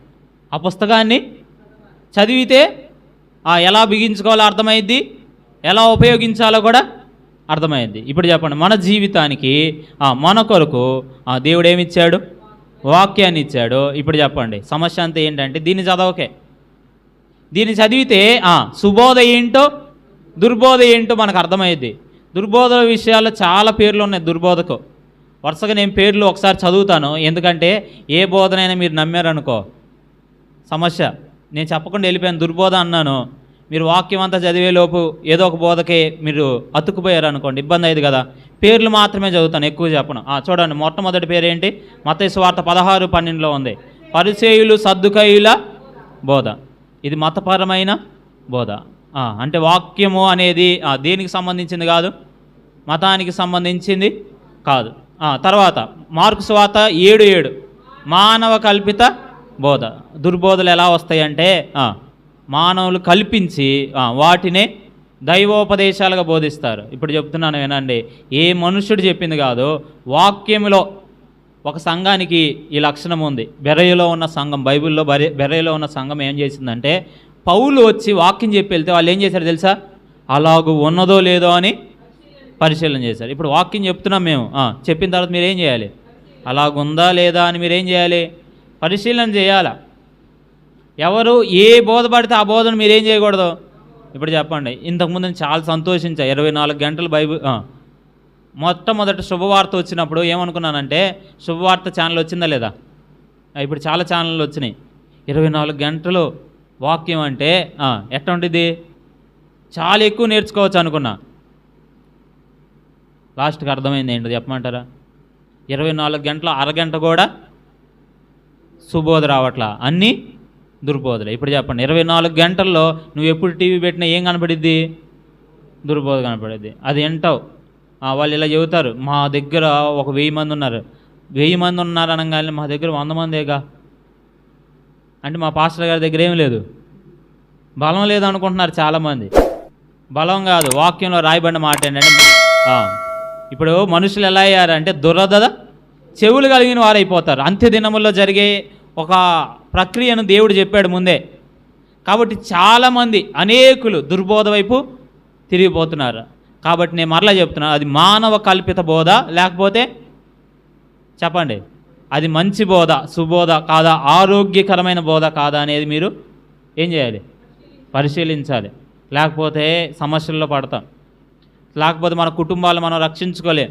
ఆ పుస్తకాన్ని చదివితే ఎలా బిగించుకోవాలో అర్థమైద్ది, ఎలా ఉపయోగించాలో కూడా అర్థమైంది. ఇప్పుడు చెప్పండి, మన జీవితానికి మన కొరకు దేవుడు ఏమిచ్చాడు? వాక్యాన్ని ఇచ్చాడు. ఇప్పుడు చెప్పండి, సమస్య అంతా ఏంటంటే దీన్ని చదవకే. దీన్ని చదివితే సుబోధ ఏంటో దుర్బోధ ఏంటో మనకు అర్థమైద్ది. దుర్బోధ విషయాల్లో చాలా పేర్లు ఉన్నాయి. దుర్బోధకు వరుసగా నేను పేర్లు ఒకసారి చదువుతాను, ఎందుకంటే ఏ బోధనైనా మీరు నమ్మారనుకో సమస్య. నేను చెప్పకుండా వెళ్ళిపోయాను, దుర్బోధ అన్నాను, మీరు వాక్యం అంతా చదివేలోపు ఏదో ఒక బోధకే మీరు అతుక్కుపోయారు అనుకోండి, ఇబ్బంది అయ్యేది కదా. పేర్లు మాత్రమే చదువుతాను, ఎక్కువ చెప్పను. చూడండి, మొట్టమొదటి పేరు ఏంటి? మత్తయి సువార్త 16:12 ఉంది, పరిసయ్యులు సద్దుకయ్యుల బోధ. ఇది మతపరమైన బోధ. అంటే వాక్యము అనేది దేనికి సంబంధించింది కాదు, మతానికి సంబంధించింది కాదు. తర్వాత మార్కు సువార్త 7:7 మానవ కల్పిత బోధ. దుర్బోధలు ఎలా వస్తాయంటే మానవులు కల్పించి వాటినే దైవోపదేశాలుగా బోధిస్తారు. ఇప్పుడు చెప్తున్నాను వినండి, ఏ మనుష్యుడు చెప్పింది కాదు, వాక్యంలో ఒక సంఘానికి ఈ లక్షణం ఉంది. బెరయలో ఉన్న సంఘం, బైబిల్లో బెరయలో ఉన్న సంఘం ఏం చేసిందంటే, పౌలు వచ్చి వాక్యం చెప్పి వెళ్తే వాళ్ళు ఏం చేశారు తెలుసా? అలాగూ ఉన్నదో లేదో అని పరిశీలన చేశారు. ఇప్పుడు వాక్యం చెప్తున్నాం మేము, చెప్పిన తర్వాత మీరు ఏం చేయాలి? అలాగుందా లేదా అని మీరు ఏం చేయాలి? పరిశీలన చేయాలా. ఎవరు ఏ బోధ పడితే ఆ బోధను మీరేం చేయకూడదు. ఇప్పుడు చెప్పండి, ఇంతకుముందు నేను చాలా సంతోషించా. 24 గంటలు బైబిల్ మొట్టమొదటి శుభవార్త వచ్చినప్పుడు ఏమనుకున్నానంటే, శుభవార్త ఛానల్ వచ్చిందా లేదా? ఇప్పుడు చాలా ఛానళ్ళు వచ్చినాయి. 24 గంటలు వాక్యం అంటే ఎట్లా చాలా ఎక్కువ నేర్చుకోవచ్చు అనుకున్నా. లాస్ట్కి అర్థమైంది ఏంటో చెప్పమంటారా? 24 గంటల అరగంట కూడా సుబోధ రావట్లా, అన్నీ దుర్బోధలే. ఇప్పుడు చెప్పండి, 24 గంటల్లో నువ్వు ఎప్పుడు టీవీ పెట్టినా ఏం కనపడిద్ది? దుర్బోధ కనపడిద్ది. అది వింటావు. వాళ్ళు ఇలా చెబుతారు, మా దగ్గర ఒక 1000 మంది ఉన్నారు. 1000 మంది ఉన్నారు అనగానే మా దగ్గర 100 మందేగా అంటే మా పాస్టర్ గారి దగ్గర ఏం లేదు, బలం లేదు అనుకుంటున్నారు చాలామంది. బలం కాదు, వాక్యంలో రాయబడిన మాట ఏంటంటే, ఇప్పుడు మనుషులు ఎలా అయ్యారంటే దురద చెవులు కలిగిన వారు అయిపోతారు. అంత్య దినముల్లో జరిగే ఒక ప్రక్రియను దేవుడు చెప్పాడు ముందే. కాబట్టి చాలామంది అనేకులు దుర్బోధ వైపు తిరిగిపోతున్నారు. కాబట్టి నేను మరలా చెప్తున్నాను, అది మానవ కల్పిత బోధ లేకపోతే చెప్పండి, అది మంచి బోధ, సుబోధ కాదా, ఆరోగ్యకరమైన బోధ కాదా అనేది మీరు ఏం చేయాలి? పరిశీలించాలి. లేకపోతే సమస్యల్లో పడతాం, లేకపోతే మన కుటుంబాలు మనం రక్షించుకోలేం.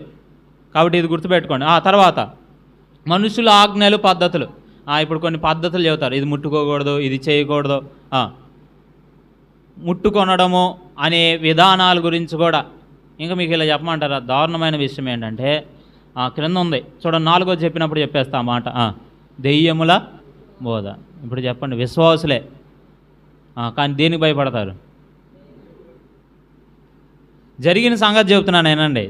కాబట్టి ఇది గుర్తుపెట్టుకోండి. తర్వాత మనుషుల ఆజ్ఞలు, పద్ధతులు. ఇప్పుడు కొన్ని పద్ధతులు చెబుతారు, ఇది ముట్టుకోకూడదు, ఇది చేయకూడదు. ముట్టుకొనడము అనే విధానాల గురించి కూడా ఇంకా మీకు ఇలా చెప్పమంటారా? దారుణమైన విషయం ఏంటంటే, క్రింద ఉంది చూడండి, 4వ చెప్పినప్పుడు చెప్పేస్తా ఆ మాట, దెయ్యముల బోధ. ఇప్పుడు చెప్పండి, విశ్వాసులే కానీ దేనికి భయపడతారు? జరిగిన సంగతి చెబుతున్నాను నేనండి.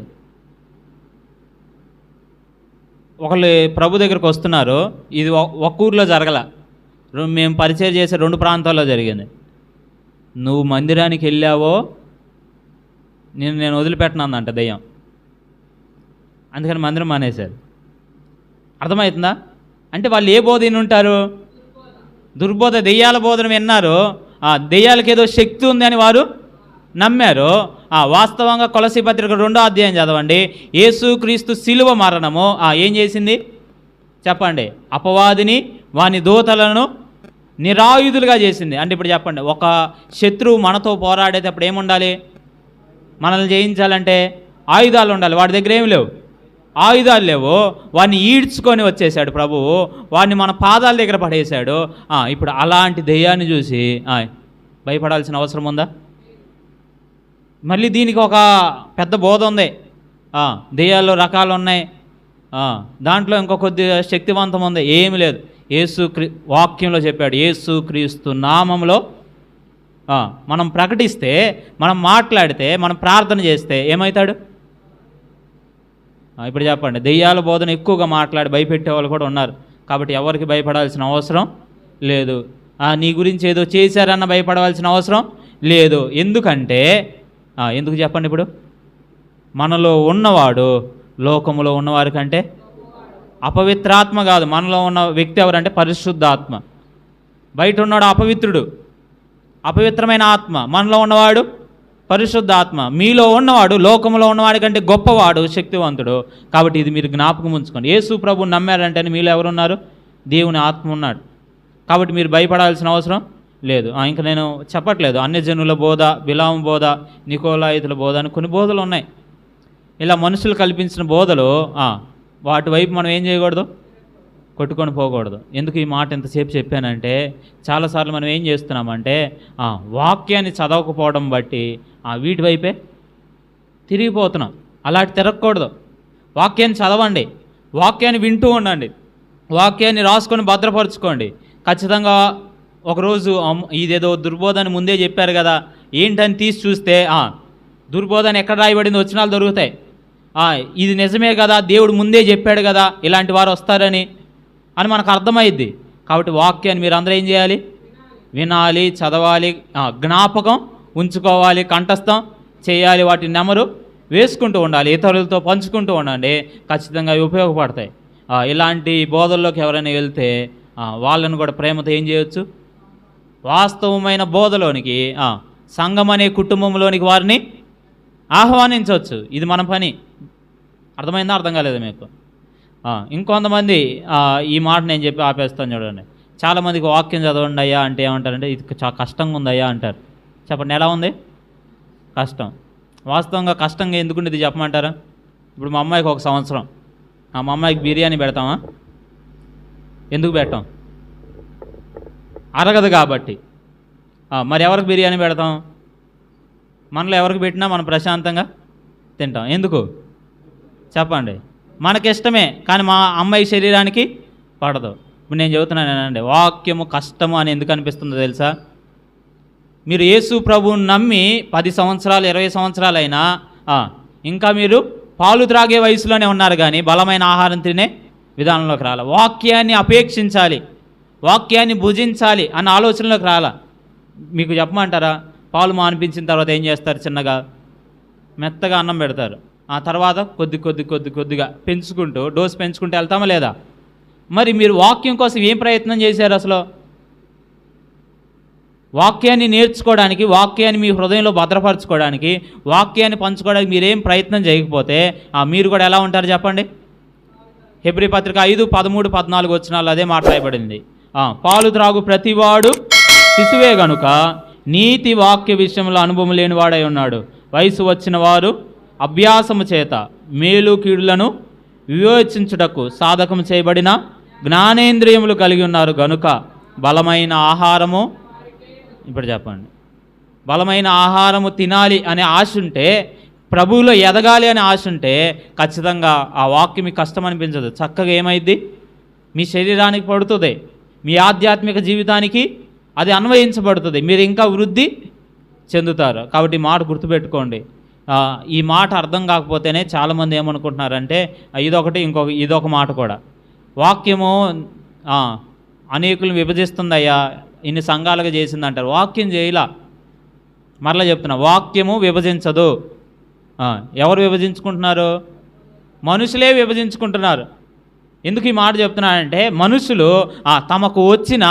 ఒకళ్ళు ప్రభు దగ్గరికి వస్తున్నారు. ఇది ఒక ఊర్లో జరగల, మేము పరిచయం చేసే 2 ప్రాంతాల్లో జరిగింది. నువ్వు మందిరానికి వెళ్ళావో నేను వదిలిపెట్టనందంట దెయ్యం. అందుకని మందిరం మానేశారు. అర్థమవుతుందా? అంటే వాళ్ళు ఏ బోధ ఉంటారు? దుర్బోధ, దెయ్యాల బోధన విన్నారు. దెయ్యాలకి ఏదో శక్తి ఉంది అని వారు నమ్మారు. వాస్తవంగా కొలసీ పత్రిక 2వ అధ్యాయం చదవండి. యేసుక్రీస్తు శిలువ మరణము ఏం చేసింది చెప్పండి? అపవాదిని, వాని దూతలను నిరాయుధులుగా చేసింది. అంటే ఇప్పుడు చెప్పండి, ఒక శత్రువు మనతో పోరాడేటప్పుడు ఏముండాలి? మనల్ని జయించాలంటే ఆయుధాలు ఉండాలి. వాడి దగ్గర ఏమి లేవు, ఆయుధాలు లేవు. వాడిని ఈడ్చుకొని వచ్చేసాడు ప్రభువు, వాడిని మన పాదాల దగ్గర పడేశాడు. ఇప్పుడు అలాంటి దెయ్యాన్ని చూసి భయపడాల్సిన అవసరం ఉందా? మళ్ళీ దీనికి ఒక పెద్ద బోధ ఉంది. దెయ్యాల్లో రకాలు ఉన్నాయి, దాంట్లో ఇంకో కొద్దిగా శక్తివంతం ఉంది. ఏమి లేదు. వాక్యంలో చెప్పాడు, యేసుక్రీస్తు నామంలో మనం ప్రకటిస్తే, మనం మాట్లాడితే, మనం ప్రార్థన చేస్తే ఏమవుతాడు? ఇప్పుడు చెప్పండి, దెయ్యాల బోధన ఎక్కువగా మాట్లాడి భయపెట్టే వాళ్ళు కూడా ఉన్నారు. కాబట్టి ఎవరికి భయపడాల్సిన అవసరం లేదు. నీ గురించి ఏదో చేశారన్న భయపడవలసిన అవసరం లేదు. ఎందుకంటే ఎందుకు చెప్పండి, ఇప్పుడు మనలో ఉన్నవాడు లోకములో ఉన్నవారి కంటే అపవిత్రాత్మ కాదు. మనలో ఉన్న వ్యక్తి ఎవరంటే పరిశుద్ధాత్మ. బయట ఉన్నాడు అపవిత్రుడు, అపవిత్రమైన ఆత్మ. మనలో ఉన్నవాడు పరిశుద్ధాత్మ. మీలో ఉన్నవాడు లోకంలో ఉన్నవాడి కంటే గొప్పవాడు, శక్తివంతుడు. కాబట్టి ఇది మీరు జ్ఞాపకం ఉంచుకోండి. యేసు ప్రభువు నమ్మారంటే మీలో ఎవరున్నారు? దేవుని ఆత్మ ఉన్నాడు. కాబట్టి మీరు భయపడాల్సిన అవసరం లేదు. ఇంకా నేను చెప్పట్లేదు అన్యజనుల బోధ, బిలాము బోధ, నికోలాయితుల బోధ అని కొన్ని బోధలు ఉన్నాయి. ఇలా మనుషులు కల్పించిన బోధలు, వాటి వైపు మనం ఏం చేయకూడదు? కొట్టుకొని పోకూడదు. ఎందుకు ఈ మాట ఎంతసేపు చెప్పానంటే, చాలాసార్లు మనం ఏం చేస్తున్నామంటే వాక్యాన్ని చదవకపోవడం బట్టి వీటి వైపే తిరిగిపోతున్నాం. అలాంటి తిరగకూడదు. వాక్యాన్ని చదవండి, వాక్యాన్ని వింటూ ఉండండి, వాక్యాన్ని రాసుకొని భద్రపరచుకోండి. ఖచ్చితంగా ఒకరోజు ఇదేదో దుర్బోధన ముందే చెప్పారు కదా, ఏంటని తీసి చూస్తే దుర్బోధన ఎక్కడ రాయబడింది వచనాలు దొరుకుతాయి. ఇది నిజమే కదా, దేవుడు ముందే చెప్పాడు కదా ఇలాంటి వారు వస్తారని అని మనకు అర్థమైద్ది. కాబట్టి వాక్యాన్ని మీరు అందరూ ఏం చేయాలి? వినాలి, చదవాలి, జ్ఞాపకం ఉంచుకోవాలి, కంఠస్థం చేయాలి, వాటి నెమరు వేసుకుంటూ ఉండాలి, ఇతరులతో పంచుకుంటూ ఉండండి. ఖచ్చితంగా అవి ఉపయోగపడతాయి. ఇలాంటి బోధల్లోకి ఎవరైనా వెళ్తే వాళ్ళను కూడా ప్రేమతో ఏం చేయొచ్చు? వాస్తవమైన బోధలోనికి సంఘం అనే కుటుంబంలోనికి వారిని ఆహ్వానించవచ్చు. ఇది మన పని. అర్థమైందా? అర్థం కాలేదు మీకు? ఇంకొంతమంది ఈ మాట నేను చెప్పి ఆపేస్తాను చూడండి. చాలామందికి వాక్యం చదవండి అయ్యా అంటే ఏమంటారంటే ఇది చాలా కష్టంగా ఉందయ్యా అంటారు. చెప్పండి, ఎలా ఉంది? కష్టం. వాస్తవంగా కష్టంగా ఎందుకుండేది చెప్పమంటారా? ఇప్పుడు మా అమ్మాయికి 1 సంవత్సరం. మా అమ్మాయికి బిర్యానీ పెడతామా? ఎందుకు పెట్టాం? అరగదు కాబట్టి. మరి ఎవరికి బిర్యానీ పెడతాం? మనలో ఎవరికి పెట్టినా మనం ప్రశాంతంగా తింటాం. ఎందుకు చెప్పండి? మనకిష్టమే, కానీ మా అమ్మాయి శరీరానికి పడదు. ఇప్పుడు నేను చెబుతున్నానేనండి, వాక్యము కష్టము అని ఎందుకు అనిపిస్తుందో తెలుసా? మీరు యేసు ప్రభువుని నమ్మి 10 సంవత్సరాలు 20 సంవత్సరాలైనా ఇంకా మీరు పాలు త్రాగే వయసులోనే ఉన్నారు, కానీ బలమైన ఆహారం తినే విధానంలోకి రాల. వాక్యాన్ని అపేక్షించాలి, వాక్యాన్ని భుజించాలి అన్న ఆలోచనలోకి రాల. మీకు చెప్పమంటారా? పాలు మానిపించిన తర్వాత ఏం చేస్తారు? చిన్నగా మెత్తగా అన్నం పెడతారు. ఆ తర్వాత కొద్దిగా పెంచుకుంటూ డోసు పెంచుకుంటూ వెళ్తామా లేదా? మరి మీరు వాక్యం కోసం ఏం ప్రయత్నం చేశారు అసలు? వాక్యాన్ని నేర్చుకోవడానికి, వాక్యాన్ని మీ హృదయంలో భద్రపరచుకోవడానికి, వాక్యాన్ని పంచుకోవడానికి మీరేం ప్రయత్నం చేయకపోతే మీరు కూడా ఎలా ఉంటారు చెప్పండి? హెబ్రీ పత్రిక 5:13-14 వచనాల్లో అదే మాట్లాడబడింది. పాలు త్రాగు ప్రతివాడు శిశువే గనుక నీతి వాక్య విషయంలో అనుభవం లేనివాడై ఉన్నాడు. వయసు వచ్చిన వారు అభ్యాసము చేత మేలు కీడులను వివేచించుటకు సాధకము చేయబడిన జ్ఞానేంద్రియములు కలిగి ఉన్నారు గనుక బలమైన ఆహారము, ఇప్పుడు చెప్పండి, బలమైన ఆహారము తినాలి అనే ఆశ ఉంటే, ప్రభువులో ఎదగాలి అనే ఆశ ఉంటే ఖచ్చితంగా ఆ వాక్యం మీకు కష్టం అనిపించదు. చక్కగా ఏమైద్ది? మీ శరీరానికి పడుతుంది, మీ ఆధ్యాత్మిక జీవితానికి అది అన్వయించబడుతుంది, మీరు ఇంకా వృద్ధి చెందుతారు. కాబట్టి మాట గుర్తుపెట్టుకోండి. ఈ మాట అర్థం కాకపోతేనే చాలామంది ఏమనుకుంటున్నారంటే ఇదొక మాట కూడా, వాక్యము అనేకులను విభజిస్తుందయ్యా, ఇన్ని సంఘాలుగా చేసిందంటారు. వాక్యం చేయలా. మరలా చెప్తున్నా, వాక్యము విభజించదు. ఎవరు విభజించుకుంటున్నారు? మనుషులే విభజించుకుంటున్నారు. ఎందుకు ఈ మాట చెప్తున్నానంటే, మనుషులు తమకు వచ్చిన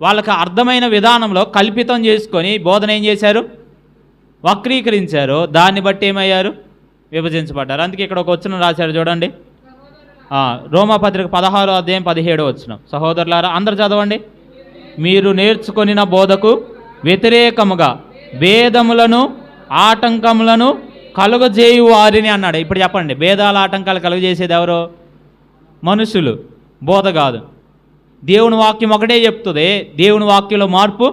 వాళ్ళకి అర్థమైన విధానంలో కల్పితం చేసుకొని బోధన ఏం చేశారు? వక్రీకరించారు. దాన్ని బట్టి ఏమయ్యారు? విభజించబడ్డారు. అందుకే ఇక్కడ ఒక వచనం రాశారు చూడండి, రోమాపత్రిక 16:17 వచనం. సహోదరులారా, అందరు చదవండి. మీరు నేర్చుకొనిన బోధకు వ్యతిరేకముగా భేదములను ఆటంకములను కలుగజేయు వారిని అన్నాడు. ఇప్పుడు చెప్పండి, భేదాల ఆటంకాలు కలుగజేసేది ఎవరు? మనుషులు, బోధ కాదు. దేవుని వాక్యం ఒకటే చెప్తుంది, దేవుని వాక్యంలో మార్పు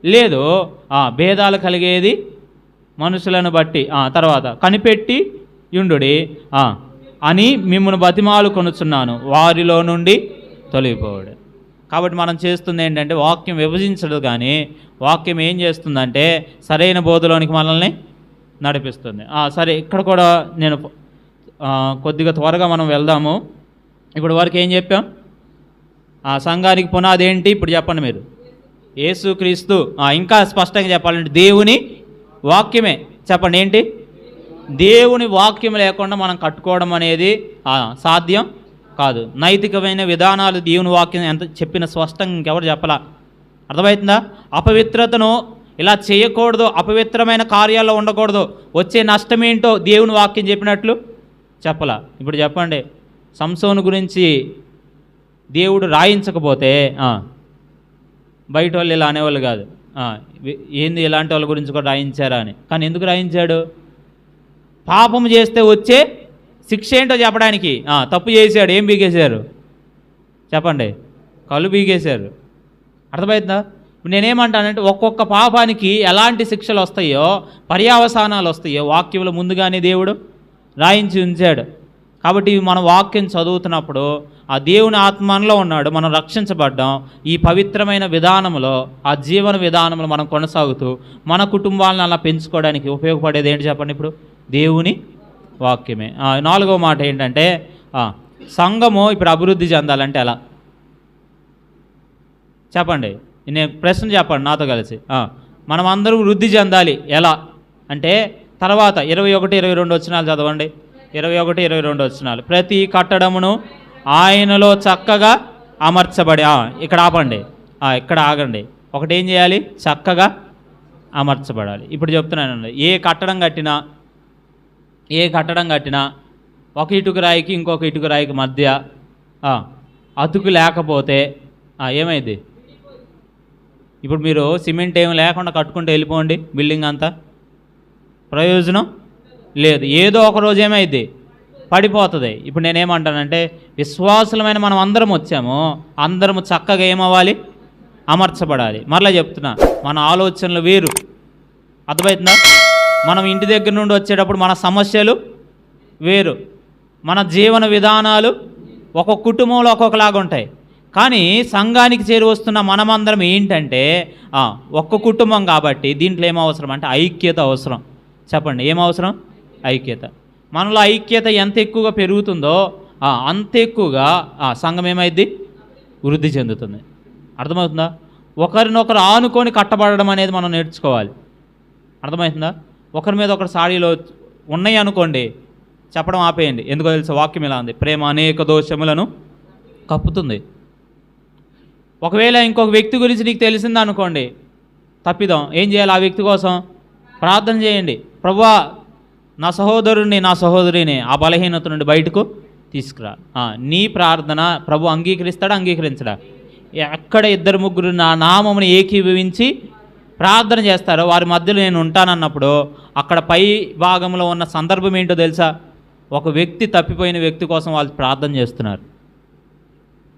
లేదు. భేదాలు కలిగేది మనుషులను బట్టి. తర్వాత కనిపెట్టి యుండుడి అని మిమ్మల్ని బతిమాలు కొనుచున్నాను, వారిలో నుండి తొలగిపోవడు. కాబట్టి మనం చేస్తుంది ఏంటంటే, వాక్యం విభజించదు, కానీ వాక్యం ఏం చేస్తుందంటే సరైన బోధలోనికి మనల్ని నడిపిస్తుంది. సరే, ఇక్కడ కూడా నేను కొద్దిగా త్వరగా మనం వెళ్దాము. ఇప్పుడు వరకు ఏం చెప్పాం? సంఘానికి పునాది ఏంటి? ఇప్పుడు చెప్పండి మీరు. యేసుక్రీస్తు. ఇంకా స్పష్టంగా చెప్పాలంటే దేవుని వాక్యమే. చెప్పండి, ఏంటి? దేవుని వాక్యం లేకుండా మనం కట్టుకోవడం అనేది సాధ్యం కాదు. నైతికమైన విధానాలు దేవుని వాక్యం ఎంత చెప్పిన స్పష్టంగా ఇంకెవరు చెప్పలా. అర్థమవుతుందా? అపవిత్రతను ఇలా చేయకూడదు, అపవిత్రమైన కార్యాల్లో ఉండకూడదు, వచ్చే నష్టం ఏంటో దేవుని వాక్యం చెప్పినట్లు చెప్పలా. ఇప్పుడు చెప్పండి, సంసోను గురించి దేవుడు రాయించకపోతే బయట వాళ్ళు ఇలా అనేవాళ్ళు కాదు, ఏంది ఇలాంటి వాళ్ళ గురించి కూడా రాయించారా అని. కానీ ఎందుకు రాయించాడు? పాపం చేస్తే వచ్చే శిక్ష ఏంటో చెప్పడానికి. తప్పు చేశాడు, ఏం బీగేశారు చెప్పండి? కళ్ళు బీగేశారు. అర్థమవుతుందా? నేనేమంటానంటే, ఒక్కొక్క పాపానికి ఎలాంటి శిక్షలు వస్తాయో, పర్యావసానాలు వస్తాయో వాక్యంలో ముందుగానే దేవుడు రాయించి ఉంచాడు. కాబట్టి మనం వాక్యం చదువుతున్నప్పుడు ఆ దేవుని ఆత్మలో ఉన్నాడు, మనం రక్షించబడ్డాం. ఈ పవిత్రమైన విధానంలో, ఆ జీవన విధానంలో మనం కొనసాగుతూ మన కుటుంబాలను అలా పెంచుకోవడానికి ఉపయోగపడేది ఏంటి చెప్పండి? ఇప్పుడు దేవుని వాక్యమే. 4వ మాట ఏంటంటే, సంఘము ఇప్పుడు అభివృద్ధి చెందాలంటే ఎలా చెప్పండి? నేను ప్రశ్న చెప్పండి నాతో కలిసి. మనం అందరూ వృద్ధి చెందాలి ఎలా అంటే, తర్వాత 21-22 వచనాలు చదవండి. 21-22 వచనాలు. ప్రతి కట్టడమును ఆయనలో చక్కగా అమర్చబడి. ఇక్కడ ఆపండి, ఇక్కడ ఆగండి. ఒకటి ఏం చేయాలి? చక్కగా అమర్చబడాలి. ఇప్పుడు చెప్తున్నానండి, ఏ కట్టడం కట్టినా ఒక ఇటుక రాయికి ఇంకొక ఇటుక రాయికి మధ్య అతుకు లేకపోతే ఏమైంది? ఇప్పుడు మీరు సిమెంట్ ఏమి లేకుండా కట్టుకుంటూ వెళ్ళిపోండి, బిల్డింగ్ అంతా ప్రయోజనం లేదు. ఏదో ఒక రోజు ఏమైంది? పడిపోతుంది. ఇప్పుడు నేనేమంటానంటే, విశ్వాసులమైన మనం అందరం వచ్చాము, అందరము చక్కగా ఏమవ్వాలి? అమర్చబడాలి. మరలా చెప్తున్నా, మన ఆలోచనలు వేరు, అర్థమవుతుందా? మనం ఇంటి దగ్గర నుండి వచ్చేటప్పుడు మన సమస్యలు వేరు, మన జీవన విధానాలు ఒక్కొక్క కుటుంబంలో ఒక్కొక్కలాగా ఉంటాయి. కానీ సంఘానికి చేరి వస్తున్న మనమందరం ఏంటంటే ఒక్క కుటుంబం కాబట్టి దీంట్లో ఏమవసరం అంటే ఐక్యత అవసరం. చెప్పండి, ఏమవసరం? ఐక్యత. మనలో ఐక్యత ఎంత ఎక్కువగా పెరుగుతుందో అంత ఎక్కువగా సంఘం ఏమైద్ది? వృద్ధి చెందుతుంది. అర్థమవుతుందా? ఒకరినొకరు ఆనుకొని కట్టబడడం అనేది మనం నేర్చుకోవాలి. అర్థమవుతుందా? ఒకరి మీద ఒకరు సాడీలో ఉన్నాయి అనుకోండి, చెప్పడం ఆపేయండి. ఎందుకో తెలుసు, వాక్యం ఇలా ఉంది, ప్రేమ అనేక దోషములను కప్పుతుంది. ఒకవేళ ఇంకొక వ్యక్తి గురించి నీకు తెలిసిందనుకోండి, తప్పిదం, ఏం చేయాలి? ఆ వ్యక్తి కోసం ప్రార్థన చేయండి. ప్రభువా, నా సహోదరుడిని నా సహోదరిని ఆ బలహీనత నుండి బయటకు తీసుకురా. నీ ప్రార్థన ప్రభు అంగీకరిస్తాడా? అంగీకరించడా? ఎక్కడ ఇద్దరు ముగ్గురు నా నామమును ఏకీభవించి ప్రార్థన చేస్తారో వారి మధ్యలో నేను ఉంటానన్నప్పుడు అక్కడ పై భాగంలో ఉన్న సందర్భం ఏంటో తెలుసా? ఒక వ్యక్తి, తప్పిపోయిన వ్యక్తి కోసం వాళ్ళు ప్రార్థన చేస్తున్నారు.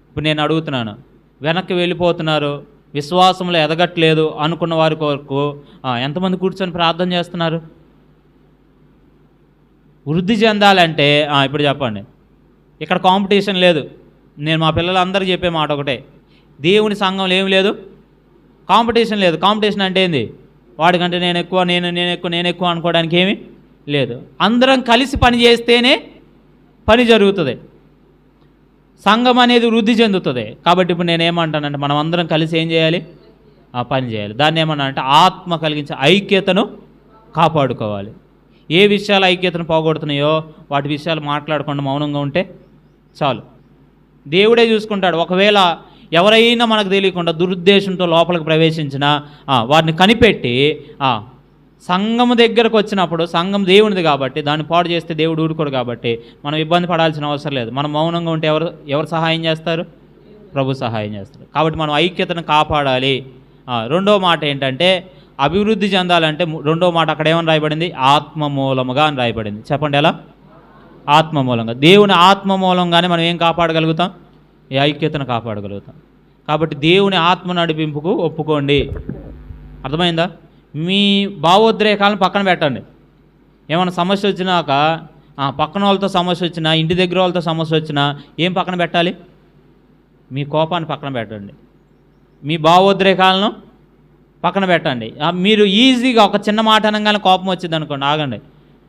ఇప్పుడు నేను అడుగుతున్నాను, వెనక్కి వెళ్ళిపోతున్నారు, విశ్వాసంలో ఎదగట్లేదు అనుకున్న వారి కొరకు ఎంతమంది కూర్చొని ప్రార్థన చేస్తున్నారు? వృద్ధి చెందాలంటే ఇప్పుడు చెప్పండి, ఇక్కడ కాంపిటీషన్ లేదు. నేను మా పిల్లలందరికీ చెప్పే మాట ఒకటే, దేవుని సంఘంలో ఏమి లేదు, కాంపిటీషన్ లేదు. కాంపిటీషన్ అంటే ఏంది? వాడికంటే నేను ఎక్కువ అనుకోవడానికి ఏమీ లేదు. అందరం కలిసి పని చేస్తేనే పని జరుగుతుంది, సంఘం అనేది వృద్ధి చెందుతుంది. కాబట్టి ఇప్పుడు నేనేమంటానంటే, మనం అందరం కలిసి ఏం చేయాలి? పని చేయాలి. దాన్ని ఏమన్నా అంటే ఆత్మ కలిగించే ఐక్యతను కాపాడుకోవాలి. ఏ విషయాలు ఐక్యతను పోగొడుతున్నాయో వాటి విషయాలు మాట్లాడకుండా మౌనంగా ఉంటే చాలు, దేవుడే చూసుకుంటాడు. ఒకవేళ ఎవరైనా మనకు తెలియకుండా దురుద్దేశంతో లోపలికి ప్రవేశించినా వారిని కనిపెట్టి సంఘం దగ్గరకు వచ్చినప్పుడు, సంఘం దేవునిది కాబట్టి దాన్ని పాడు చేస్తే దేవుడు ఊరుకోడు కాబట్టి మనం ఇబ్బంది పడాల్సిన అవసరం లేదు. మనం మౌనంగా ఉంటే ఎవరు సహాయం చేస్తారు? ప్రభు సహాయం చేస్తారు. కాబట్టి మనం ఐక్యతను కాపాడాలి. రెండో మాట ఏంటంటే, అభివృద్ధి చెందాలంటే రెండో మాట అక్కడ ఏమని రాయబడింది? ఆత్మ మూలముగా అని రాయబడింది. చెప్పండి, ఎలా? ఆత్మ మూలంగా. దేవుని ఆత్మ మూలంగానే మనం ఏం కాపాడగలుగుతాం? ఈ ఐక్యతను కాపాడగలుగుతాం. కాబట్టి దేవుని ఆత్మ నడిపింపుకు ఒప్పుకోండి. అర్థమైందా? మీ భావోద్రేకాలను పక్కన పెట్టండి. ఏమైనా సమస్య వచ్చినాక పక్కన వాళ్ళతో సమస్య వచ్చినా, ఇంటి దగ్గర వాళ్ళతో సమస్య వచ్చినా ఏం పక్కన పెట్టాలి? మీ కోపాన్ని పక్కన పెట్టండి, మీ భావోద్రేకాలను పక్కన పెట్టండి. మీరు ఈజీగా ఒక చిన్న మాట అనగానే కోపం వచ్చింది అనుకోండి, ఆగండి,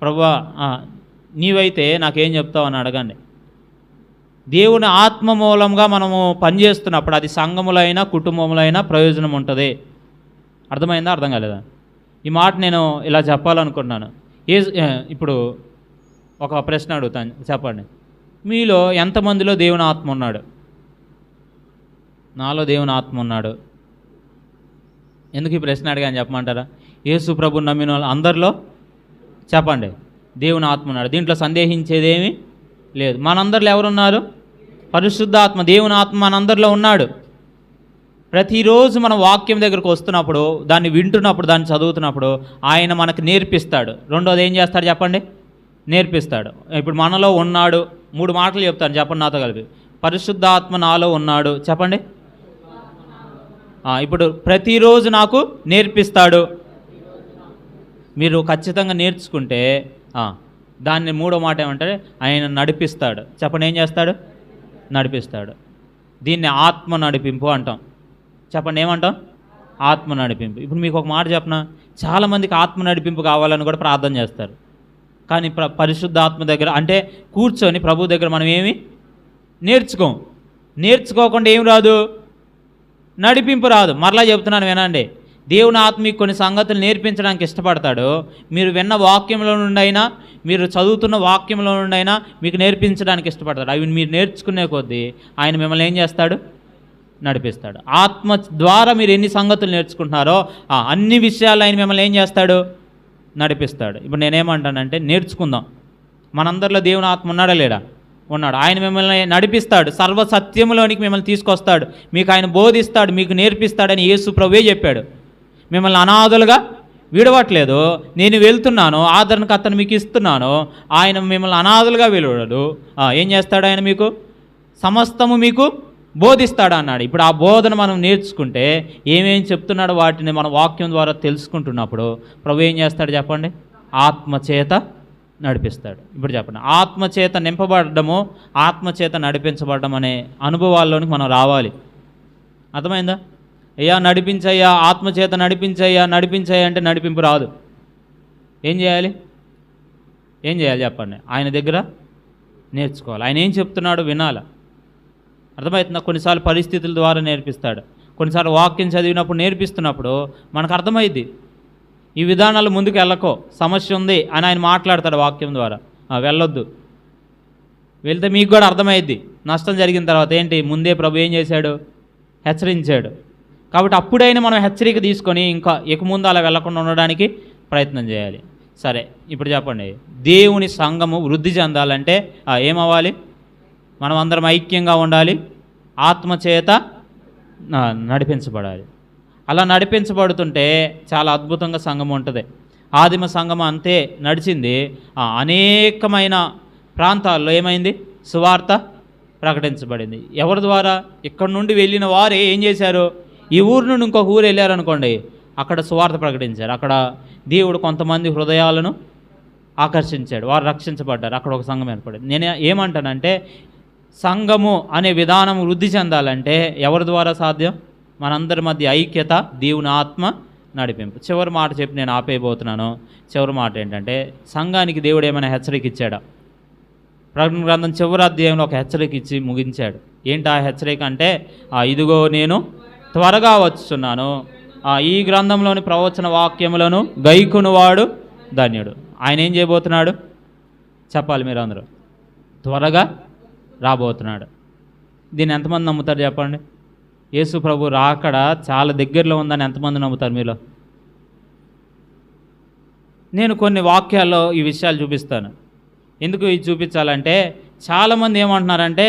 ప్రభువా నీవైతే నాకేం చెప్తావు అని అడగండి. దేవుని ఆత్మ మూలంగా మనము పనిచేస్తున్నప్పుడు అది సంఘములో అయినా కుటుంబంలో అయినా ప్రయోజనం ఉంటుంది. అర్థమైందా? అర్థం కాలేదా? ఈ మాట నేను ఇలా చెప్పాలనుకుంటున్నాను. ఇప్పుడు ఒక ప్రశ్న అడుగుతాను, చెప్పండి. మీలో ఎంతమందిలో దేవుని ఆత్మ ఉన్నాడు? నాలో దేవుని ఆత్మ ఉన్నాడు. ఎందుకు ఈ ప్రశ్న అడిగాను చెప్పమంటారా? యేసు ప్రభు నమ్మిన వాళ్ళు అందరిలో చెప్పండి దేవుని ఆత్మ ఉన్నాడు. దీంట్లో సందేహించేదేమీ లేదు. మనందరిలో ఎవరున్నారు? పరిశుద్ధాత్మ, దేవుని ఆత్మ మనందరిలో ఉన్నాడు. ప్రతిరోజు మనం వాక్యం దగ్గరకు వస్తున్నప్పుడు, దాన్ని వింటున్నప్పుడు, దాన్ని చదువుతున్నప్పుడు ఆయన మనకు నేర్పిస్తాడు. రెండోది ఏం చేస్తాడు చెప్పండి? నేర్పిస్తాడు. ఇప్పుడు మనలో ఉన్నాడు, 3 మాటలు చెప్తాను, చెప్పండి నాతో కలిపి. పరిశుద్ధాత్మ నాలో ఉన్నాడు, చెప్పండి. ఇప్పుడు ప్రతిరోజు నాకు నేర్పిస్తాడు. మీరు ఖచ్చితంగా నేర్చుకుంటే దాన్ని 3వ మాట ఏమంటారు? ఆయన నడిపిస్తాడు. చెప్పండి, ఏం చేస్తాడు? నడిపిస్తాడు. దీన్ని ఆత్మ నడిపింపు అంటాం. చెప్పండి, ఏమంటాం? ఆత్మ నడిపింపు. ఇప్పుడు మీకు ఒక మాట చెప్పనా, చాలామందికి ఆత్మ నడిపింపు కావాలని కూడా ప్రార్థన చేస్తారు. కానీ పరిశుద్ధాత్మ దగ్గర అంటే కూర్చొని ప్రభు దగ్గర మనం ఏమి నేర్చుకోకుండా ఏం రాదు? నడిపింపు రాదు. మరలా చెప్తున్నాను వినండి, దేవుని ఆత్మ మీకు కొన్ని సంగతులు నేర్పించడానికి ఇష్టపడతాడు. మీరు విన్న వాక్యంలో నుండి అయినా, మీరు చదువుతున్న వాక్యంలో నుండి అయినా మీకు నేర్పించడానికి ఇష్టపడతాడు. అవి మీరు నేర్చుకునే కొద్దీ ఆయన మిమ్మల్ని ఏం చేస్తాడు? నడిపిస్తాడు. ఆత్మ ద్వారా మీరు ఎన్ని సంగతులు నేర్చుకుంటున్నారో అన్ని విషయాలు ఆయన మిమ్మల్ని ఏం చేస్తాడు? నడిపిస్తాడు. ఇప్పుడు నేనేమంటానంటే నేర్చుకుందాం. మనందరిలో దేవుని ఆత్మ ఉన్నాడా లేడా? ఉన్నాడు. ఆయన మిమ్మల్ని నడిపిస్తాడు, సర్వసత్యంలోనికి మిమ్మల్ని తీసుకొస్తాడు, మీకు ఆయన బోధిస్తాడు, మీకు నేర్పిస్తాడని యేసు ప్రభువే చెప్పాడు. మిమ్మల్ని అనాథలుగా విడవట్లేదు. నేను వెళ్తున్నాను, ఆదరణకర్తను మీకు ఇస్తున్నాను. ఆయన మిమ్మల్ని అనాథలుగా విడవడు. ఏం చేస్తాడు? ఆయన మీకు సమస్తము మీకు బోధిస్తాడు అన్నాడు. ఇప్పుడు ఆ బోధన మనం నేర్చుకుంటే ఏమేం చెప్తున్నాడో వాటిని మన వాక్యం ద్వారా తెలుసుకుంటున్నప్పుడు ప్రభు ఏం చేస్తాడు చెప్పండి? ఆత్మచేత నడిపిస్తాడు. ఇప్పుడు చెప్పండి, ఆత్మచేత నింపబడము, ఆత్మచేత నడిపించబడడం అనే అనుభవాల్లోనికి మనం రావాలి. అర్థమైందా? అయ్యా నడిపించయ్యా, ఆత్మచేత నడిపించయ్యా, నడిపించయ్యా అంటే నడిపింపు రాదు. ఏం చేయాలి? ఏం చేయాలి చెప్పండి? ఆయన దగ్గర నేర్చుకోవాలి. ఆయన ఏం చెప్తున్నాడో వినాలి. అర్థమవుతుందా? కొన్నిసార్లు పరిస్థితుల ద్వారా నేర్పిస్తాడు, కొన్నిసార్లు వాక్యం చదివినప్పుడు నేర్పిస్తున్నప్పుడు మనకు అర్థమైద్ది. ఈ విధానాలు ముందుకు వెళ్ళకో, సమస్య ఉంది అని ఆయన మాట్లాడతాడు వాక్యం ద్వారా. వెళ్ళొద్దు, వెళ్తే మీకు కూడా అర్థమైద్ది. నష్టం జరిగిన తర్వాత ఏంటి? ముందే ప్రభు ఏం చేశాడు? హెచ్చరించాడు. కాబట్టి అప్పుడైనా మనం హెచ్చరిక తీసుకొని ఇంకా ఇక ముందు అలా వెళ్లకుండా ఉండడానికి ప్రయత్నం చేయాలి. సరే, ఇప్పుడు చెప్పండి, దేవుని సంఘము వృద్ధి చెందాలంటే ఏమవ్వాలి? మనం అందరం ఐక్యంగా ఉండాలి, ఆత్మచేత నడిపించబడాలి. అలా నడిపించబడుతుంటే చాలా అద్భుతంగా సంఘం ఉంటుంది. ఆదిమ సంఘం అంతే నడిచింది. అనేకమైన ప్రాంతాల్లో ఏమైంది? సువార్త ప్రకటించబడింది. ఎవరి ద్వారా? ఇక్కడ నుండి వెళ్ళిన వారే ఏం చేశారు? ఈ ఊరు నుండి ఇంకొక ఊరు వెళ్ళారనుకోండి, అక్కడ సువార్త ప్రకటించారు. అక్కడ దేవుడు కొంతమంది హృదయాలను ఆకర్షించాడు, వారు రక్షించబడ్డారు. అక్కడ ఒక సంఘం ఏర్పడింది. నేను ఏమంటానంటే సంఘము అనే విధానం వృద్ధి చెందాలంటే ఎవరి ద్వారా సాధ్యం? మనందరి మధ్య ఐక్యత, దేవుని ఆత్మ నడిపింపు. చివరి మాట చెప్పి నేను ఆపేయబోతున్నాను. చివరి మాట ఏంటంటే, సంఘానికి దేవుడు ఏమైనా హెచ్చరిక ఇచ్చాడా? ప్రకటన గ్రంథం చివరి అధ్యాయంలో ఒక హెచ్చరిక ఇచ్చి ముగించాడు. ఏంటి ఆ హెచ్చరిక అంటే, ఇదిగో నేను త్వరగా వచ్చున్నాను, ఈ గ్రంథంలోని ప్రవచన వాక్యములను గైకొనువాడు ధన్యుడు. ఆయన ఏం చేయబోతున్నాడు చెప్పాలి మీరు అందరూ? త్వరగా రాబోతున్నాడు. దీన్ని ఎంతమంది నమ్ముతారు చెప్పండి? యేసు ప్రభు రాకడ చాలా దగ్గరలో ఉందని ఎంతమంది నమ్ముతారు మీలో? నేను కొన్ని వాక్యాల్లో ఈ విషయాలు చూపిస్తాను. ఎందుకు ఇది చూపించాలంటే చాలామంది ఏమంటున్నారంటే